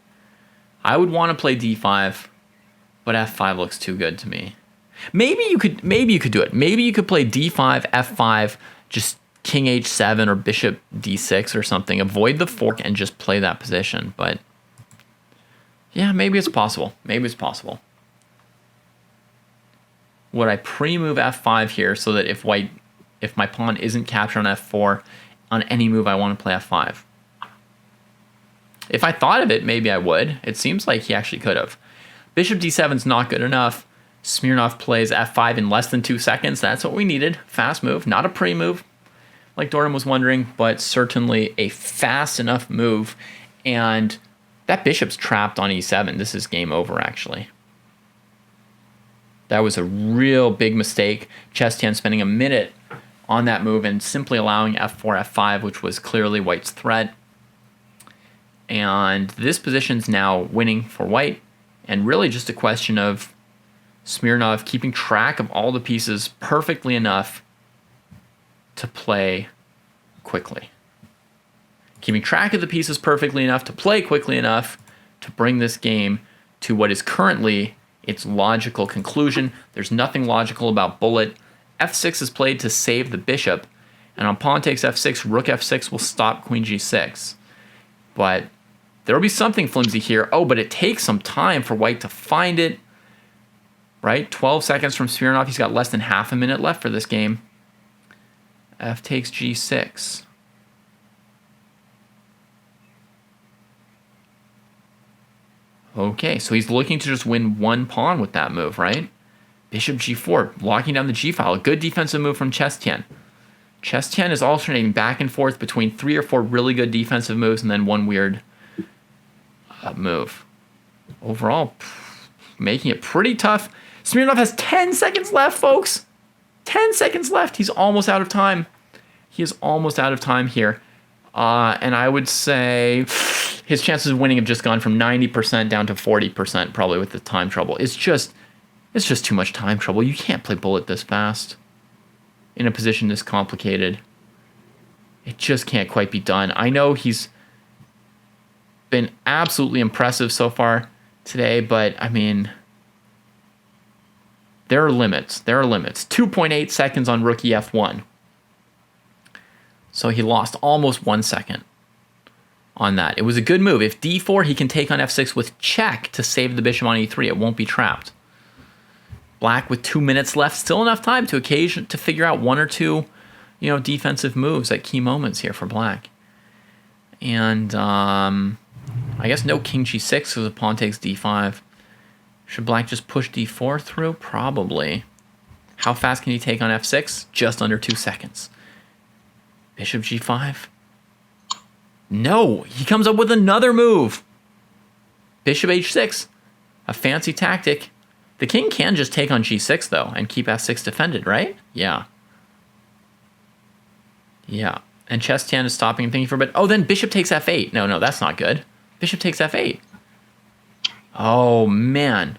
I would want to play d5, but f5 looks too good to me. Maybe you could do it. Maybe you could play d5, f5, just king h7 or bishop d6 or something. Avoid the fork and just play that position. But yeah, maybe it's possible. Maybe it's possible. Would I pre-move f5 here so that if my pawn isn't captured on f4, on any move I want to play f5? If I thought of it, maybe I would. It seems like he actually could have. Bishop d7 is not good enough. Smirnov plays f5 in less than 2 seconds. That's what we needed. Fast move, not a pre-move, like Dorham was wondering, but certainly a fast enough move. And that bishop's trapped on e7. This is game over, actually. That was a real big mistake. ChessDojo spending a minute on that move and simply allowing f4, f5, which was clearly white's threat. And this position's now winning for white, and really just a question of Smirnov keeping track of all the pieces perfectly enough to play quickly. Keeping track of the pieces perfectly enough to play quickly enough to bring this game to what is currently its logical conclusion. There's nothing logical about bullet. f6 is played to save the bishop, and on pawn takes f6, rook f6 will stop queen g6. But there will be something flimsy here. Oh, but it takes some time for white to find it. Right? 12 seconds from Smirnov. He's got less than half a minute left for this game. F takes g6. Okay, so he's looking to just win one pawn with that move, right? Bishop g4, locking down the g-file. A good defensive move from ChessDojo. ChessDojo is alternating back and forth between 3 or 4 really good defensive moves and then one weird move. Overall, making it pretty tough. Smirnov has 10 seconds left, folks. 10 seconds left. He's almost out of time. He is almost out of time here. And I would say his chances of winning have just gone from 90% down to 40% probably with the time trouble. It's just too much time trouble. You can't play bullet this fast in a position this complicated. It just can't quite be done. I know he's been absolutely impressive so far today, but I mean, there are limits. There are limits. 2.8 seconds on rook f1. So he lost almost 1 second on that. It was a good move. If d4, he can take on f6 with check to save the bishop on e3. It won't be trapped. Black with 2 minutes left. Still enough time to figure out 1 or 2, defensive moves at key moments here for black. And I guess no king g6 because the pawn takes d5. Should black just push d4 through? Probably. How fast can he take on f6? Just under 2 seconds. Bishop g5. No, he comes up with another move. Bishop h6. A fancy tactic. The king can just take on g6, though, and keep f6 defended, right? Yeah. Yeah. And ChessDojo is stopping and thinking for a bit. Oh, then bishop takes f8. No, that's not good. Bishop takes f8. Oh, man.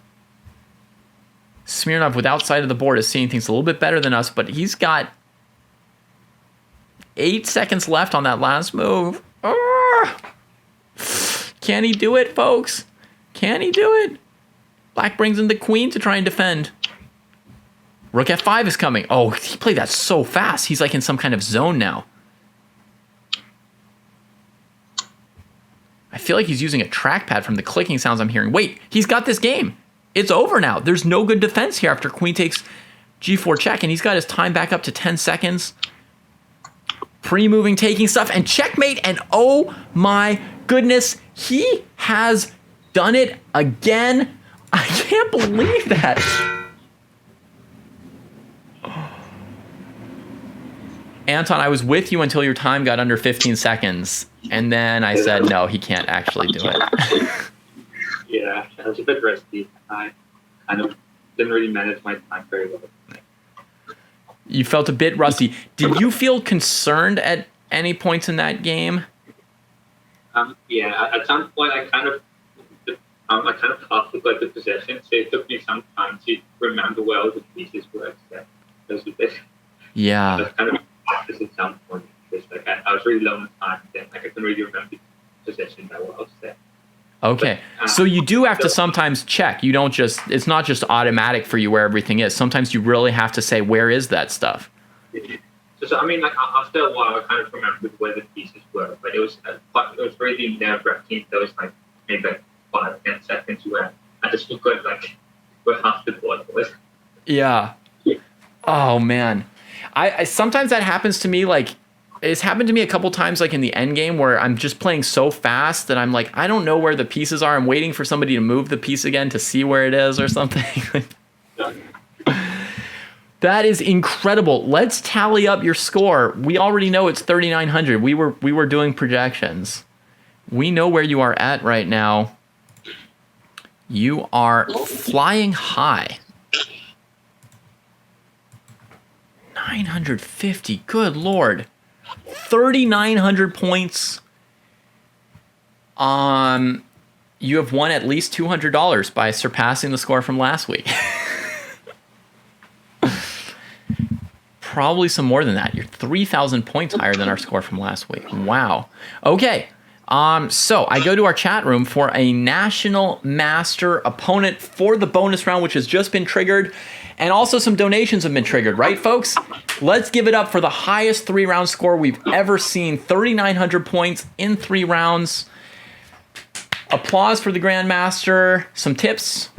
Smirnov, with outside of the board, is seeing things a little bit better than us, but he's got 8 seconds left on that last move. Can he do it, folks? Can he do it? Black brings in the queen to try and defend. Rook f5 is coming. Oh, he played that so fast. He's like in some kind of zone now. I feel like he's using a trackpad from the clicking sounds I'm hearing. Wait, he's got this game. It's over now. There's no good defense here after queen takes g4 check, and he's got his time back up to 10 seconds. Pre-moving, taking stuff, and checkmate, and oh my goodness, he has done it again. I can't believe that. Anton, I was with you until your time got under 15 seconds, and then I said, no, he can't actually do it. Yeah, I was a bit rusty. I kind of didn't really manage my time very well. You felt a bit rusty. Did you feel concerned at any points in that game? Yeah, at some point I kind of forgot the possession, so it took me some time to remember where all the pieces were. So those were this. Yeah. I was kind of practice at some point. Because, like, I was really low on time, then like I couldn't really remember the possession that well. So. Okay, so you do have to sometimes check. You don't just, it's not just automatic for you where everything is. Sometimes you really have to say, where is that stuff? So I mean, like after a while, I kind of remembered where the pieces were, but it was really nerve-wracking. There was like maybe like 5-10 seconds where I just forgot like where half the board was. Yeah. Oh man, I sometimes that happens to me. Like, it's happened to me a couple times, like in the end game, where I'm just playing so fast that I'm like, I don't know where the pieces are. I'm waiting for somebody to move the piece again to see where it is or something. That is incredible. Let's tally up your score. We already know it's 3,900. We were doing projections. We know where you are at right now. You are flying high. 950. Good Lord. 3,900 points. You have won at least $200 by surpassing the score from last week. Probably some more than that. You're 3,000 points higher than our score from last week. Wow. Okay. So I go to our chat room for a National Master opponent for the bonus round, which has just been triggered. And also some donations have been triggered, right, folks? Let's give it up for the highest 3-round score we've ever seen. 3,900 points in 3 rounds. Applause for the Grandmaster. Some tips.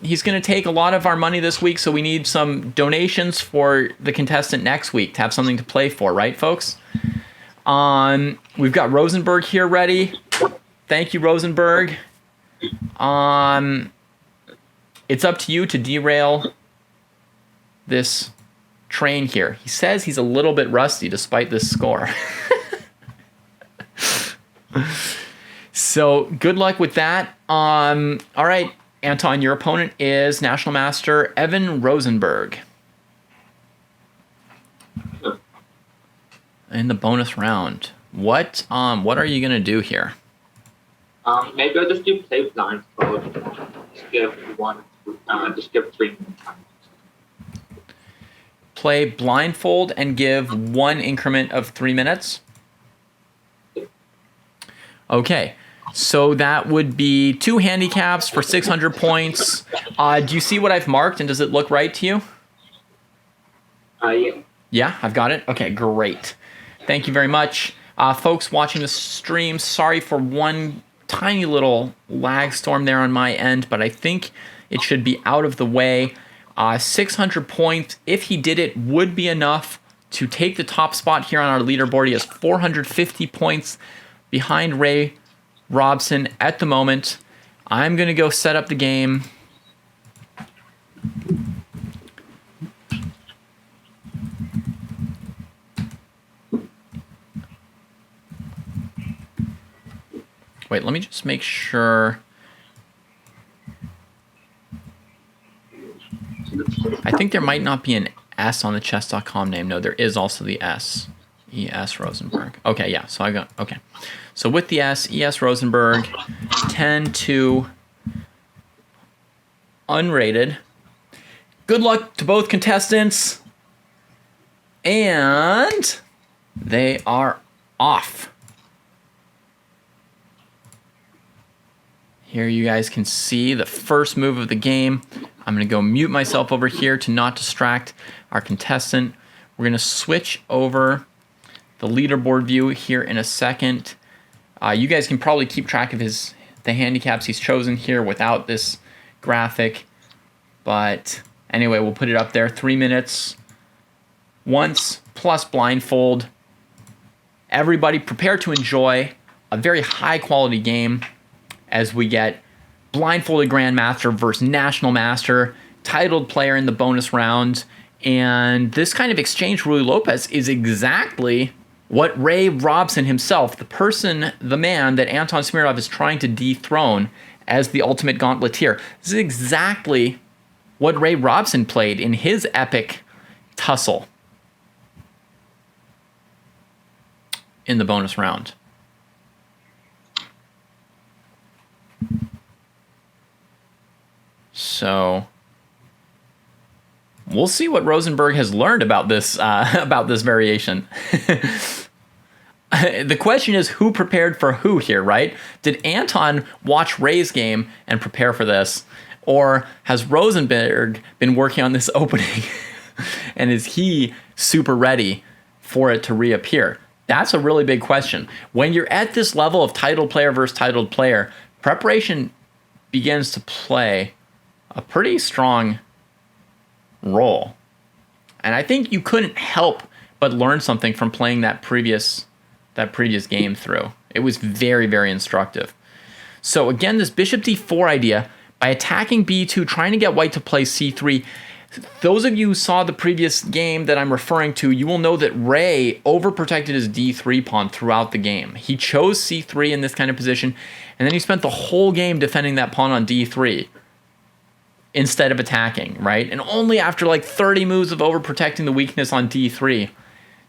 He's going to take a lot of our money this week, so we need some donations for the contestant next week to have something to play for, right, folks? We've got Rosenberg here ready. Thank you, Rosenberg. It's up to you to derail this train here. He says he's a little bit rusty despite this score. So good luck with that. All right, Anton, your opponent is National Master Evan Rosenberg. In the bonus round. What are you gonna do here? Maybe I'll just do play blindfold. Just give 3 minutes time. Play blindfold and give 1 increment of 3 minutes. Okay, so that would be 2 handicaps for 600 points. Do you see what I've marked, and does it look right to you? Yeah. Yeah, I've got it. Okay, great. Thank you very much. Folks watching the stream, sorry for one tiny little lag storm there on my end, but I think it should be out of the way. 600 points, if he did it, would be enough to take the top spot here on our leaderboard. He has 450 points behind Ray Robson at the moment. I'm going to go set up the game. Wait, let me just make sure. I think there might not be an S on the chess.com name. No, there is also the S. E.S. Rosenberg. Okay, yeah, so I got, okay. So with the S, E.S. Rosenberg, 10-2, unrated. Good luck to both contestants. And they are off. Here you guys can see the first move of the game. I'm going to go mute myself over here to not distract our contestant. We're going to switch over the leaderboard view here in a second. You guys can probably keep track of the handicaps he's chosen here without this graphic. But anyway, we'll put it up there. 3 minutes once plus blindfold. Everybody prepare to enjoy a very high quality game as we get blindfolded Grandmaster versus National Master, titled player in the bonus round. And this kind of exchange, Ruy Lopez, is exactly what Ray Robson himself, the man that Anton Smirnov is trying to dethrone as the ultimate gauntleteer. This is exactly what Ray Robson played in his epic tussle in the bonus round. So we'll see what Rosenberg has learned about this variation. The question is, who prepared for who here, right? Did Anton watch Ray's game and prepare for this? Or has Rosenberg been working on this opening? And is he super ready for it to reappear? That's a really big question. When you're at this level of titled player versus titled player, preparation begins to play a pretty strong role. And I think you couldn't help but learn something from playing that previous game through. It was very, very instructive. So again, this bishop d4 idea, by attacking b2, trying to get white to play c3, those of you who saw the previous game that I'm referring to, you will know that Ray overprotected his d3 pawn throughout the game. He chose c3 in this kind of position, and then he spent the whole game defending that pawn on d3 instead of attacking, right? And only after like 30 moves of overprotecting the weakness on d3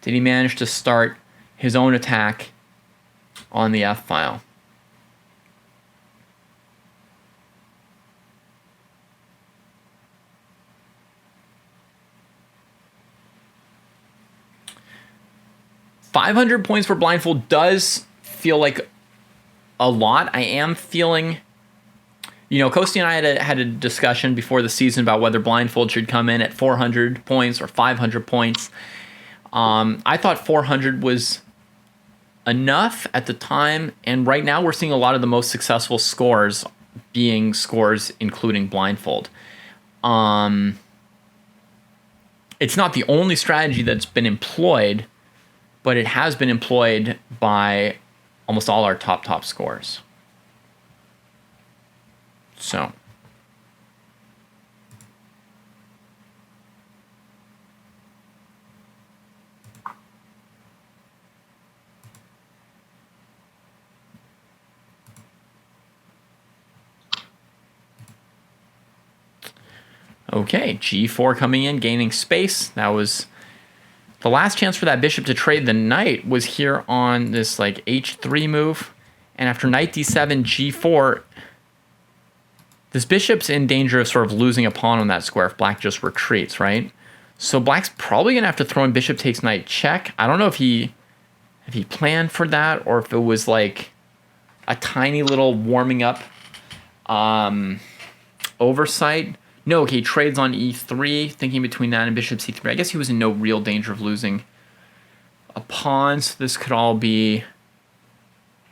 did he manage to start his own attack on the f-file. $500 points for blindfold does feel like a lot. I am feeling, Kosti and I had a discussion before the season about whether blindfold should come in at 400 points or 500 points. I thought 400 was enough at the time, and right now we're seeing a lot of the most successful scores being scores including blindfold. It's not the only strategy that's been employed, but it has been employed by almost all our top scores. So okay, g4 coming in, gaining space. That was the last chance for that bishop to trade the knight was here on this like h3 move. And after knight d7, g4, this bishop's in danger of sort of losing a pawn on that square if black just retreats, right? So black's probably going to have to throw in bishop takes knight check. I don't know if he planned for that or if it was like a tiny little warming up oversight. No, okay, he trades on e3, thinking between that and bishop c3. I guess he was in no real danger of losing a pawn, so this could all be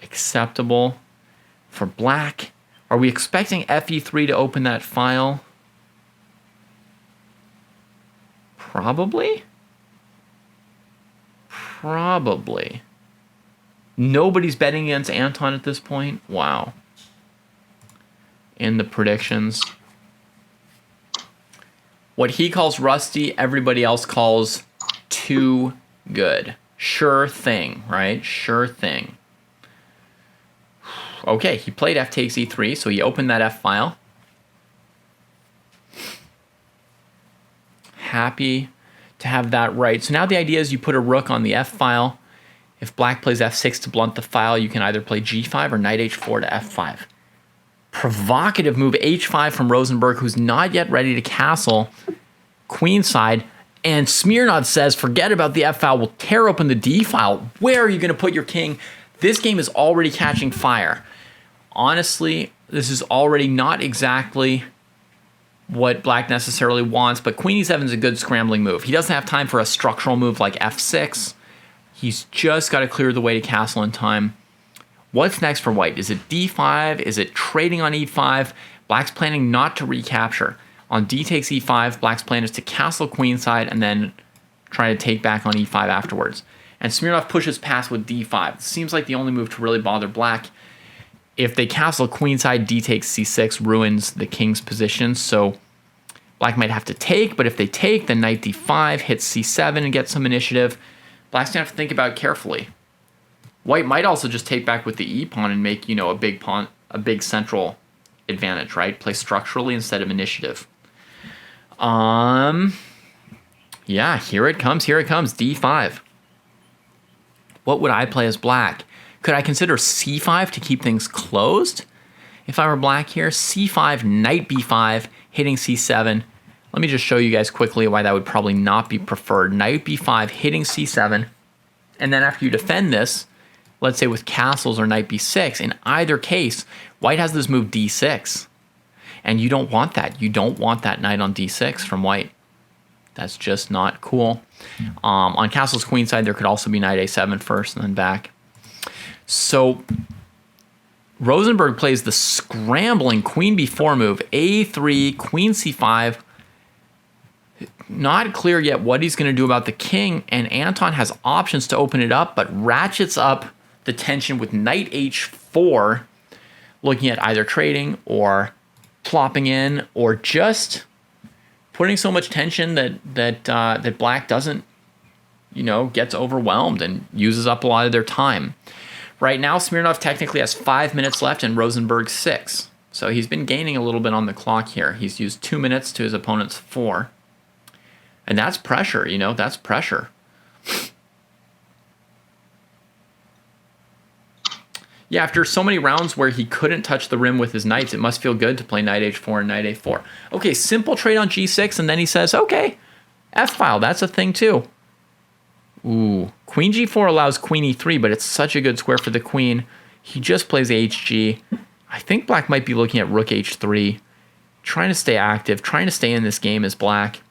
acceptable for black. Are we expecting fe3 to open that file? Probably. Probably. Nobody's betting against Anton at this point. Wow. In the predictions. What he calls rusty, everybody else calls too good. Sure thing, right? Sure thing. Okay, he played f takes e3, so he opened that f file. Happy to have that right. So now the idea is you put a rook on the f file. If black plays f6 to blunt the file, you can either play g5 or knight h4 to f5. Provocative move h5 from Rosenberg, who's not yet ready to castle queenside. And Smirnov says, forget about the f file, we'll tear open the d file. Where are you going to put your king? This game is already catching fire. Honestly, this is already not exactly what black necessarily wants, but queen e7 is a good scrambling move. He doesn't have time for a structural move like f6. He's just got to clear the way to castle in time. What's next for white? Is it d5? Is it trading on e5? Black's planning not to recapture. On d takes e5, black's plan is to castle queenside and then try to take back on e5 afterwards. And Smirnov pushes past with d5. It seems like the only move to really bother black. If they castle queenside, d takes c6 ruins the king's position, so black might have to take, but if they take, then knight d5 hits c7 and gets some initiative. Black's gonna have to think about it carefully. White might also just take back with the e-pawn and make, a big pawn, a big central advantage, right? Play structurally instead of initiative. Yeah, here it comes, d5. What would I play as black? Could I consider c5 to keep things closed? If I were black here, c5, knight b5, hitting c7. Let me just show you guys quickly why that would probably not be preferred. Knight b5, hitting c7, and then after you defend this, let's say with castles or knight b6, in either case, white has this move d6. And you don't want that. You don't want that knight on d6 from white. That's just not cool. On castle's queenside, there could also be knight a7 first and then back. So Rosenberg plays the scrambling queen b4 move, a3, queen c5. Not clear yet what he's going to do about the king, and Anton has options to open it up, but ratchets up the tension with knight h4, looking at either trading or plopping in, or just putting so much tension that black doesn't, gets overwhelmed and uses up a lot of their time. Right now, Smirnov technically has 5 minutes left and Rosenberg 6. So he's been gaining a little bit on the clock here. He's used 2 minutes to his opponent's 4. And that's pressure, that's pressure. Yeah, after so many rounds where he couldn't touch the rim with his knights, it must feel good to play knight h4 and knight a4. Okay, simple trade on g6, and then he says, okay, f-file, that's a thing too. Ooh, queen g4 allows queen e3, but it's such a good square for the queen. He just plays hg. I think black might be looking at rook h3, trying to stay active, trying to stay in this game as black.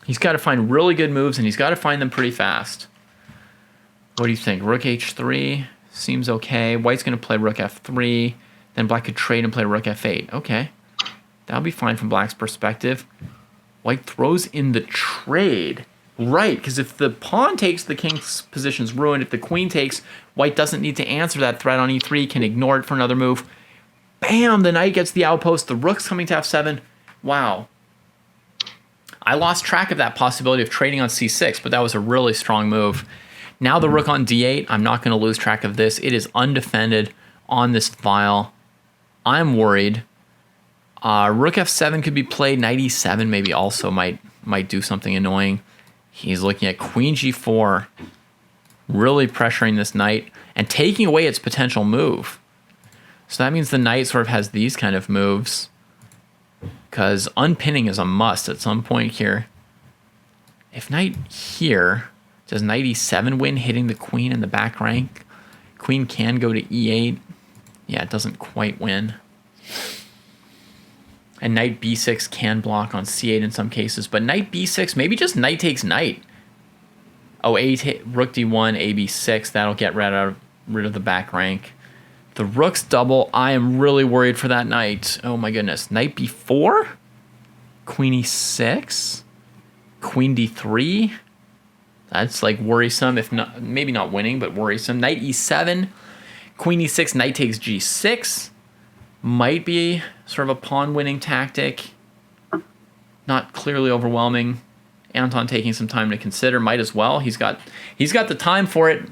He's got to find really good moves, and he's got to find them pretty fast. What do you think? Rook h3 seems okay. White's going to play rook f3. Then black could trade and play rook f8. Okay. That'll be fine from black's perspective. White throws in the trade. Right, because if the pawn takes, the king's position's ruined. If the queen takes, white doesn't need to answer that threat on e3, can ignore it for another move. Bam! The knight gets the outpost. The rook's coming to f7. Wow. I lost track of that possibility of trading on c6, but that was a really strong move. Now the rook on d8, I'm not going to lose track of this. It is undefended on this file. I'm worried. Rook f7 could be played. Knight e7 maybe also might do something annoying. He's looking at queen g4, really pressuring this knight and taking away its potential move. So that means the knight sort of has these kind of moves, because unpinning is a must at some point here. If knight here, does knight e7 win, hitting the queen in the back rank? Queen can go to e8. Yeah, it doesn't quite win. And knight b6 can block on c8 in some cases, but knight b6, maybe just knight takes knight. Oh, rook d1, a b6, that'll get rid of the back rank. The rook's double. I am really worried for that knight. Oh my goodness. Knight b4, queen e6, queen d3. That's like worrisome, if not, maybe not winning, but worrisome. Knight e7, queen e6, knight takes g6. Might be sort of a pawn-winning tactic. Not clearly overwhelming. Anton taking some time to consider. Might as well. He's got the time for it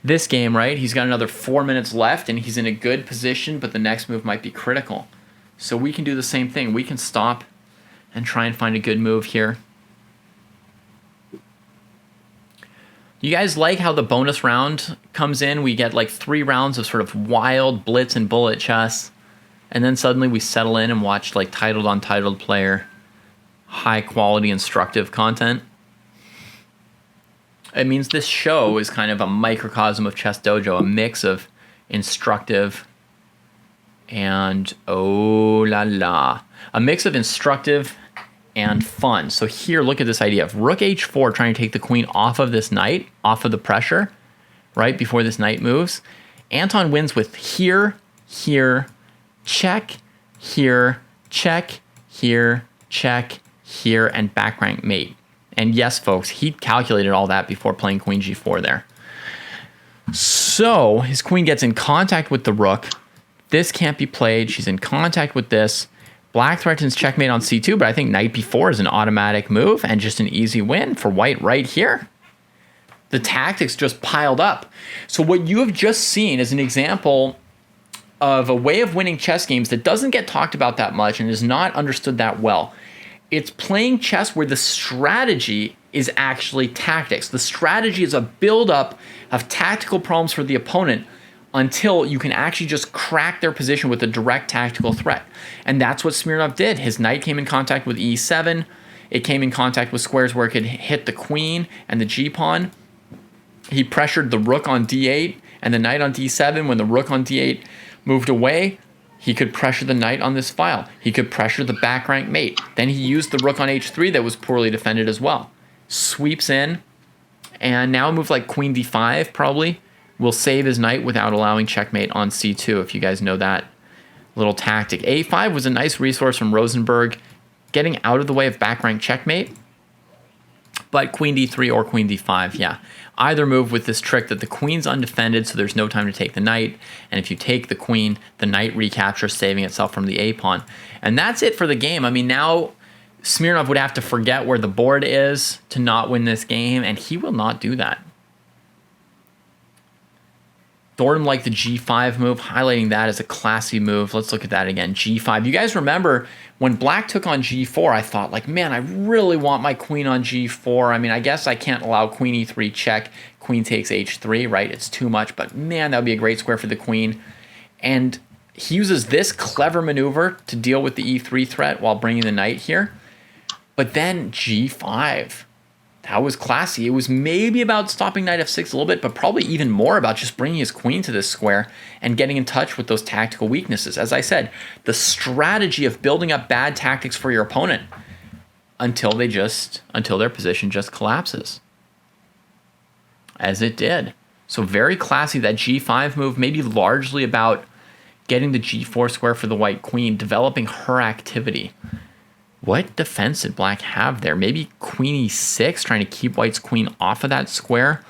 this game, right? He's got another 4 minutes left, and he's in a good position, but the next move might be critical. So we can do the same thing. We can stop and try and find a good move here. You guys like how the bonus round comes in? We get like 3 rounds of sort of wild blitz and bullet chess. And then suddenly we settle in and watch like titled untitled player, high quality instructive content. It means this show is kind of a microcosm of ChessDojo, a mix of instructive and oh la la, a mix of instructive and fun. So here, look at this idea of rook h4 trying to take the queen off of this knight, off of the pressure, right before this knight moves. Anton wins with here, here, check, here, check, here, check, here, and back rank mate. And yes, folks, he calculated all that before playing queen g4 there. So his queen gets in contact with the rook. This can't be played. She's in contact with this. Black threatens checkmate on c2, but I think knight b4 is an automatic move and just an easy win for white right here. The tactics just piled up. So what you have just seen is an example of a way of winning chess games that doesn't get talked about that much and is not understood that well. It's playing chess where the strategy is actually tactics. The strategy is a build-up of tactical problems for the opponent until you can actually just crack their position with a direct tactical threat. And that's what Smirnov did. His knight came in contact with e7. It came in contact with squares where it could hit the queen and the g-pawn. He pressured the rook on d8 and the knight on d7. When the rook on d8 moved away, he could pressure the knight on this file. He could pressure the back rank mate. Then he used the rook on h3 that was poorly defended as well. Sweeps in, and now a move like queen d5 probably will save his knight without allowing checkmate on c2, if you guys know that little tactic. a5 was a nice resource from Rosenberg, getting out of the way of back rank checkmate. But queen d3 or queen d5, yeah. Either move with this trick that the queen's undefended, so there's no time to take the knight. And if you take the queen, the knight recaptures, saving itself from the a-pawn. And that's it for the game. I mean, now Smirnov would have to forget where the board is to not win this game, and he will not do that. Thornton liked the g5 move, highlighting that as a classy move. Let's look at that again, g5. You guys remember when black took on g4, I thought, like, man, I really want my queen on g4. I mean, I guess I can't allow queen e3 check, queen takes h3, right? It's too much, but man, that would be a great square for the queen. And he uses this clever maneuver to deal with the e3 threat while bringing the knight here. But then g5. That was classy. It was maybe about stopping knight f6 a little bit, but probably even more about just bringing his queen to this square and getting in touch with those tactical weaknesses. As I said, the strategy of building up bad tactics for your opponent until their position just collapses. As it did. So very classy, that g5 move, maybe largely about getting the g4 square for the white queen, developing her activity. What defense did black have there? Maybe queen e6, trying to keep white's queen off of that square.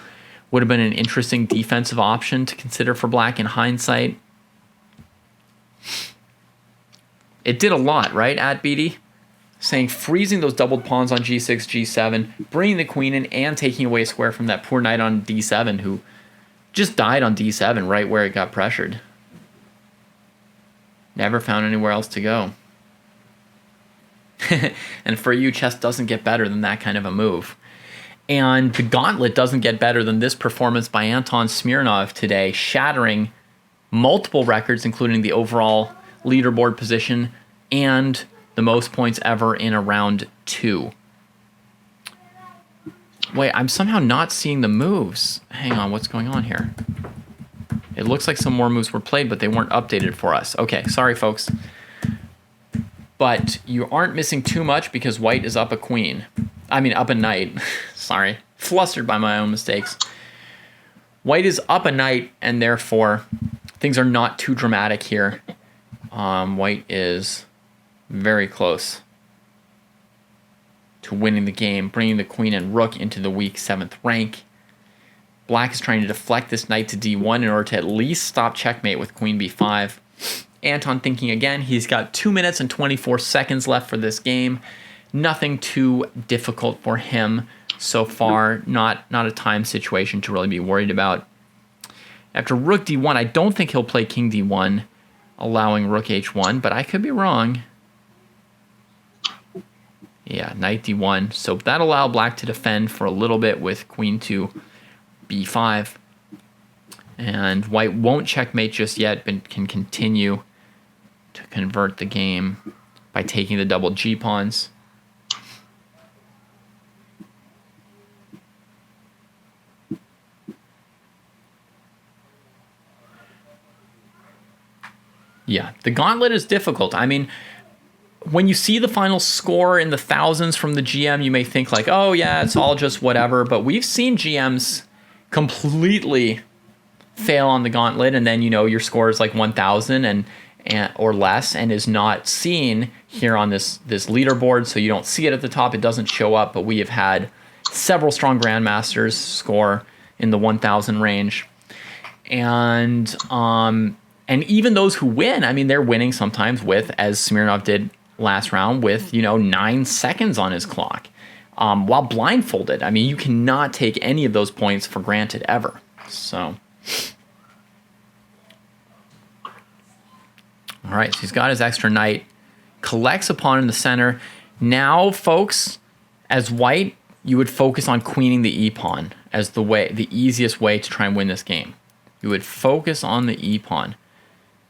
Would have been an interesting defensive option to consider for black in hindsight. It did a lot, right, at BD? Saying freezing those doubled pawns on g6, g7, bringing the queen in, and taking away a square from that poor knight on d7, who just died on d7 right where it got pressured. Never found anywhere else to go. And for you, chess doesn't get better than that kind of a move. And the gauntlet doesn't get better than this performance by Anton Smirnov today, shattering multiple records, including the overall leaderboard position and the most points ever in a round 2. Wait, I'm somehow not seeing the moves. Hang on, what's going on here? It looks like some more moves were played, but they weren't updated for us. Okay, sorry, folks. But you aren't missing too much because white is up a queen. I mean, up a knight. Sorry. Flustered by my own mistakes. White is up a knight, and therefore things are not too dramatic here. White is very close to winning the game, bringing the queen and rook into the weak 7th rank. Black is trying to deflect this knight to d1 in order to at least stop checkmate with queen b5. Anton thinking again. He's got 2 minutes and 24 seconds left for this game. Nothing too difficult for him so far. Not a time situation to really be worried about. After rook d1, I don't think he'll play king d1, allowing rook h1, but I could be wrong. Yeah, knight d1. So that'll allow black to defend for a little bit with queen to b5. And white won't checkmate just yet, but can continue to convert the game by taking the double g-pawns. Yeah, the gauntlet is difficult. I mean, when you see the final score in the thousands from the GM, you may think like, oh yeah, it's all just whatever. But we've seen GMs completely fail on the gauntlet, and then your score is like 1,000 and or less, and is not seen here on this leaderboard, so you don't see it at the top. It doesn't show up, but we have had several strong grandmasters score in the 1,000 range, and even those who win, I mean, they're winning sometimes with, as Smirnov did last round, with 9 seconds on his clock, while blindfolded. I mean, you cannot take any of those points for granted ever. So. All right, so he's got his extra knight, collects a pawn in the center. Now, folks, as white, you would focus on queening the e-pawn as the easiest way to try and win this game. You would focus on the e-pawn.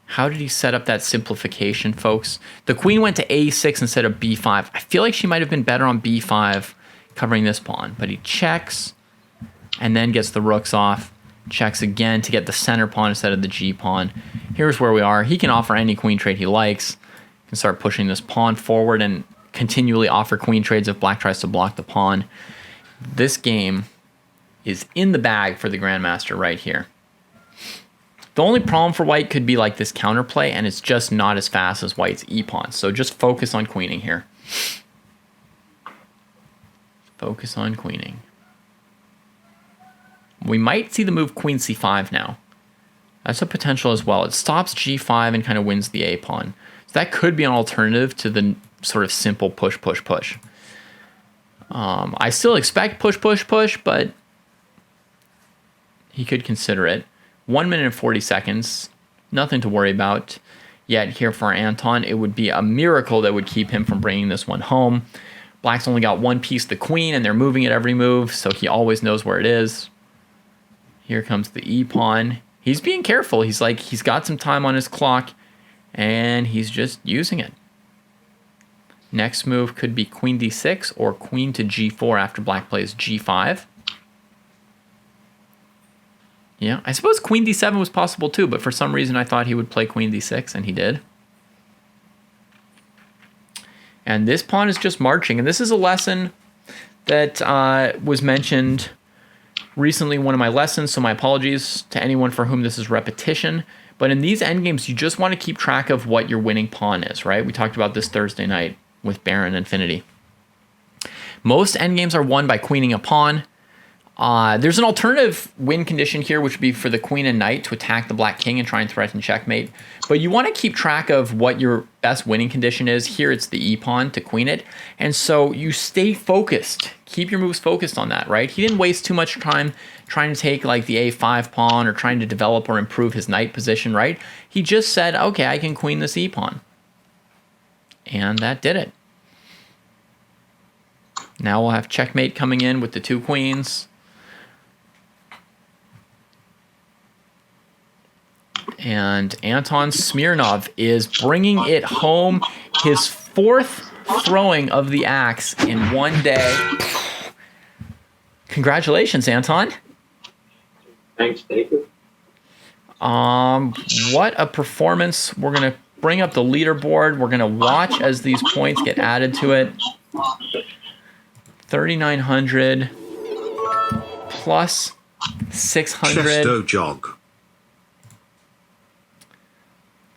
How did he set up that simplification, folks? The queen went to a6 instead of b5. I feel like she might have been better on b5 covering this pawn, but he checks and then gets the rooks off. Checks again to get the center pawn instead of the g-pawn. Here's where we are. He can offer any queen trade he likes. He can start pushing this pawn forward and continually offer queen trades if black tries to block the pawn. This game is in the bag for the grandmaster right here. The only problem for white could be like this counterplay, and it's just not as fast as white's e-pawn. So just focus on queening here. Focus on queening. We might see the move queen c5 now. That's a potential as well. It stops g5 and kind of wins the a-pawn. So that could be an alternative to the sort of simple push, push, push. I still expect push, push, push, but he could consider it. 1 minute and 40 seconds. Nothing to worry about yet here for Anton. It would be a miracle that would keep him from bringing this one home. Black's only got one piece, the queen, and they're moving it every move, so he always knows where it is. Here comes the e-pawn. He's being careful. He's got some time on his clock, and he's just using it. Next move could be queen d6 or queen to g4 after black plays g5. Yeah, I suppose queen d7 was possible too, but for some reason I thought he would play queen d6, and he did. And this pawn is just marching, and this is a lesson that was mentioned recently in one of my lessons, so my apologies to anyone for whom this is repetition. But in these endgames, you just want to keep track of what your winning pawn is, right? We talked about this Thursday night with Baron Infinity. Most endgames are won by queening a pawn. There's an alternative win condition here, which would be for the queen and knight to attack the black king and try and threaten checkmate. But you want to keep track of what your best winning condition is. Here it's the e-pawn to queen it. And so you stay focused. Keep your moves focused on that, right? He didn't waste too much time trying to take like the a5 pawn or trying to develop or improve his knight position, right? He just said, okay, I can queen this e-pawn. And that did it. Now we'll have checkmate coming in with the two queens. And Anton Smirnov is bringing it home. His fourth throwing of the axe in one day. Congratulations, Anton. Thanks, David. What a performance. We're going to bring up the leaderboard. We're going to watch as these points get added to it. 3,900 plus 600. ChessDojo.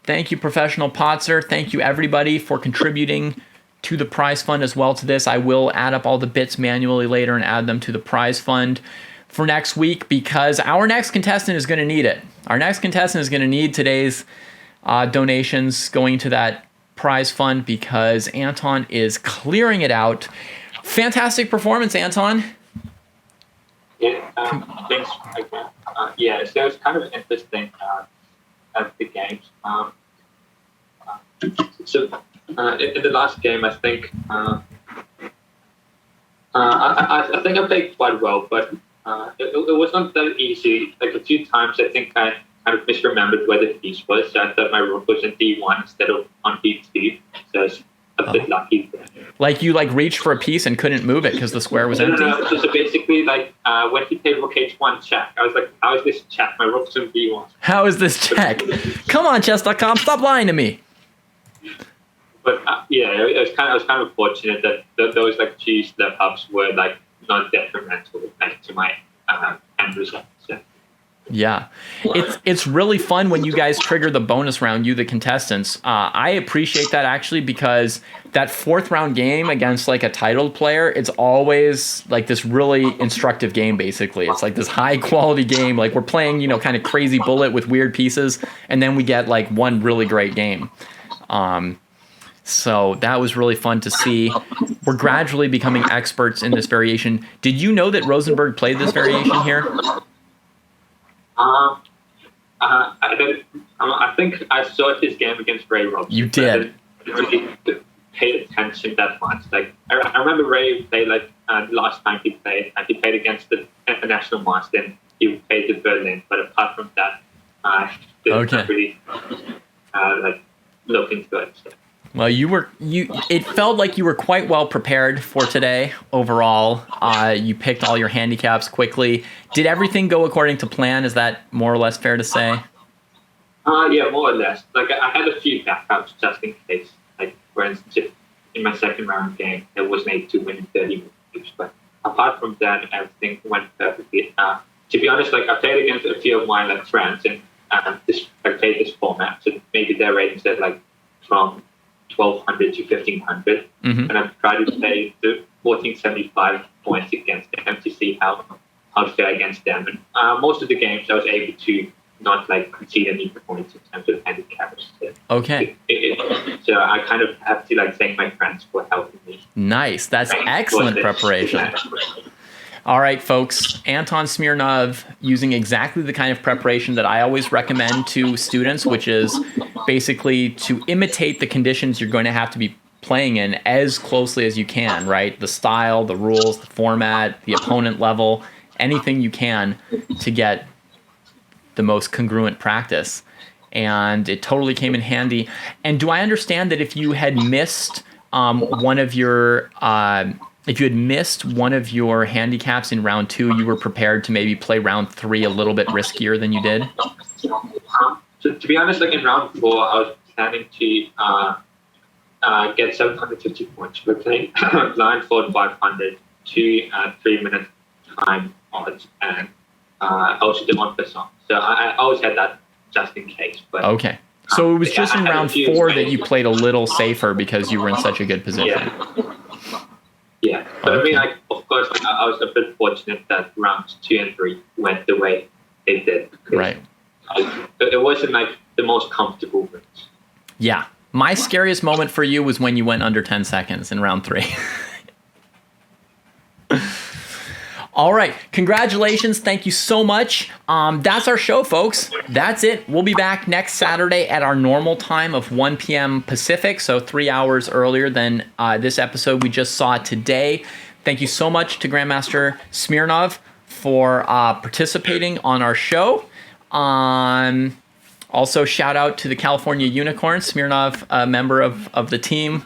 Thank you, Professional Potzer. Thank you, everybody, for contributing to the prize fund as well to this. I will add up all the bits manually later and add them to the prize fund for next week because our next contestant is going to need it. Our next contestant is going to need today's donations going to that prize fund because Anton is clearing it out. Fantastic performance, Anton. Yeah, thanks. Yeah, so it was kind of interesting at the games. So in the last game, I think I think I played quite well, but it was not that easy. Like a few times, I think I kind of misremembered where the piece was. So I thought my rook was in d1 instead of on d2. So it's a bit lucky there. Like you reached for a piece and couldn't move it because the square was empty? No. So basically, when he played rook h1 check, I was like, how is this check? My rook's in d1. How is this check? Come on, chess.com, stop lying to me. But yeah, I was kind of fortunate that those two slip ups were not detrimental to my end result. So. Yeah, it's really fun when you guys trigger the bonus round, you the contestants. I appreciate that actually, because that fourth round game against like a titled player, it's always like this really instructive game. Basically, it's like this high quality game. Like we're playing, kind of crazy bullet with weird pieces, and then we get like one really great game. So that was really fun to see. We're gradually becoming experts in this variation. Did you know that Rosenberg played this variation here? I think I saw his game against Ray Robson. You did. I didn't really pay attention that much. Like I remember Ray played like last time he played, and he played against the international master. And he played the Berlin, but apart from that, didn't really like look into it. So. Well, it felt like you were quite well prepared for today overall. You picked all your handicaps quickly. Did everything go according to plan? Is that more or less fair to say? Yeah, more or less. Like I had a few backups just in case. Like for instance, if in my second round game, there was made to win 30 moves. But apart from that, everything went perfectly. To be honest, like I played against a few of my like friends, and I played this format, so maybe their ratings are like from 1,200 to 1,500, and I've tried to play the 1,475 points against them to see how fair against them. And most of the games I was able to not like concede any points in terms of handicaps. Okay. So I kind of have to like thank my friends for helping me. Nice. That's excellent preparation. All right, folks. Anton Smirnov using exactly the kind of preparation that I always recommend to students, which is basically to imitate the conditions you're going to have to be playing in as closely as you can, right? The style, the rules, the format, the opponent level, anything you can to get the most congruent practice. And it totally came in handy. And do I understand that if you had missed one of your handicaps in round 2, you were prepared to maybe play round 3 a little bit riskier than you did? So to be honest, like in round 4, I was planning to get 750 points. We're playing blindfold 500, 3-minute time odds, and also the 1%. So I always had that just in case. But okay. So it was just in round 4 that you played a little safer because you were in such a good position. Yeah. But I mean, like, of course, like, I was a bit fortunate that rounds 2 and 3 went the way they did. Right. It wasn't like the most comfortable wins. Yeah. My scariest moment for you was when you went under 10 seconds in round 3. All right. Congratulations. Thank you so much. That's our show, folks. That's it. We'll be back next Saturday at our normal time of 1 p.m. Pacific, so 3 hours earlier than this episode we just saw today. Thank you so much to Grandmaster Smirnov for participating on our show. Also, shout out to the California Unicorn, Smirnov, a member of the team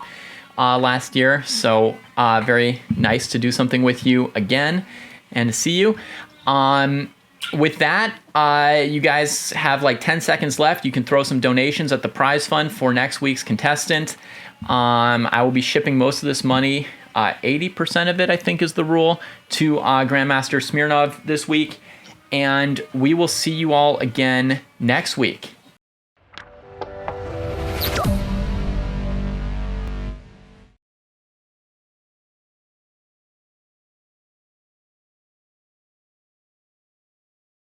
last year. So very nice to do something with you again and to see you. With that, you guys have like 10 seconds left. You can throw some donations at the prize fund for next week's contestant. I will be shipping most of this money, 80% of it, I think is the rule, to Grandmaster Smirnov this week. And we will see you all again next week.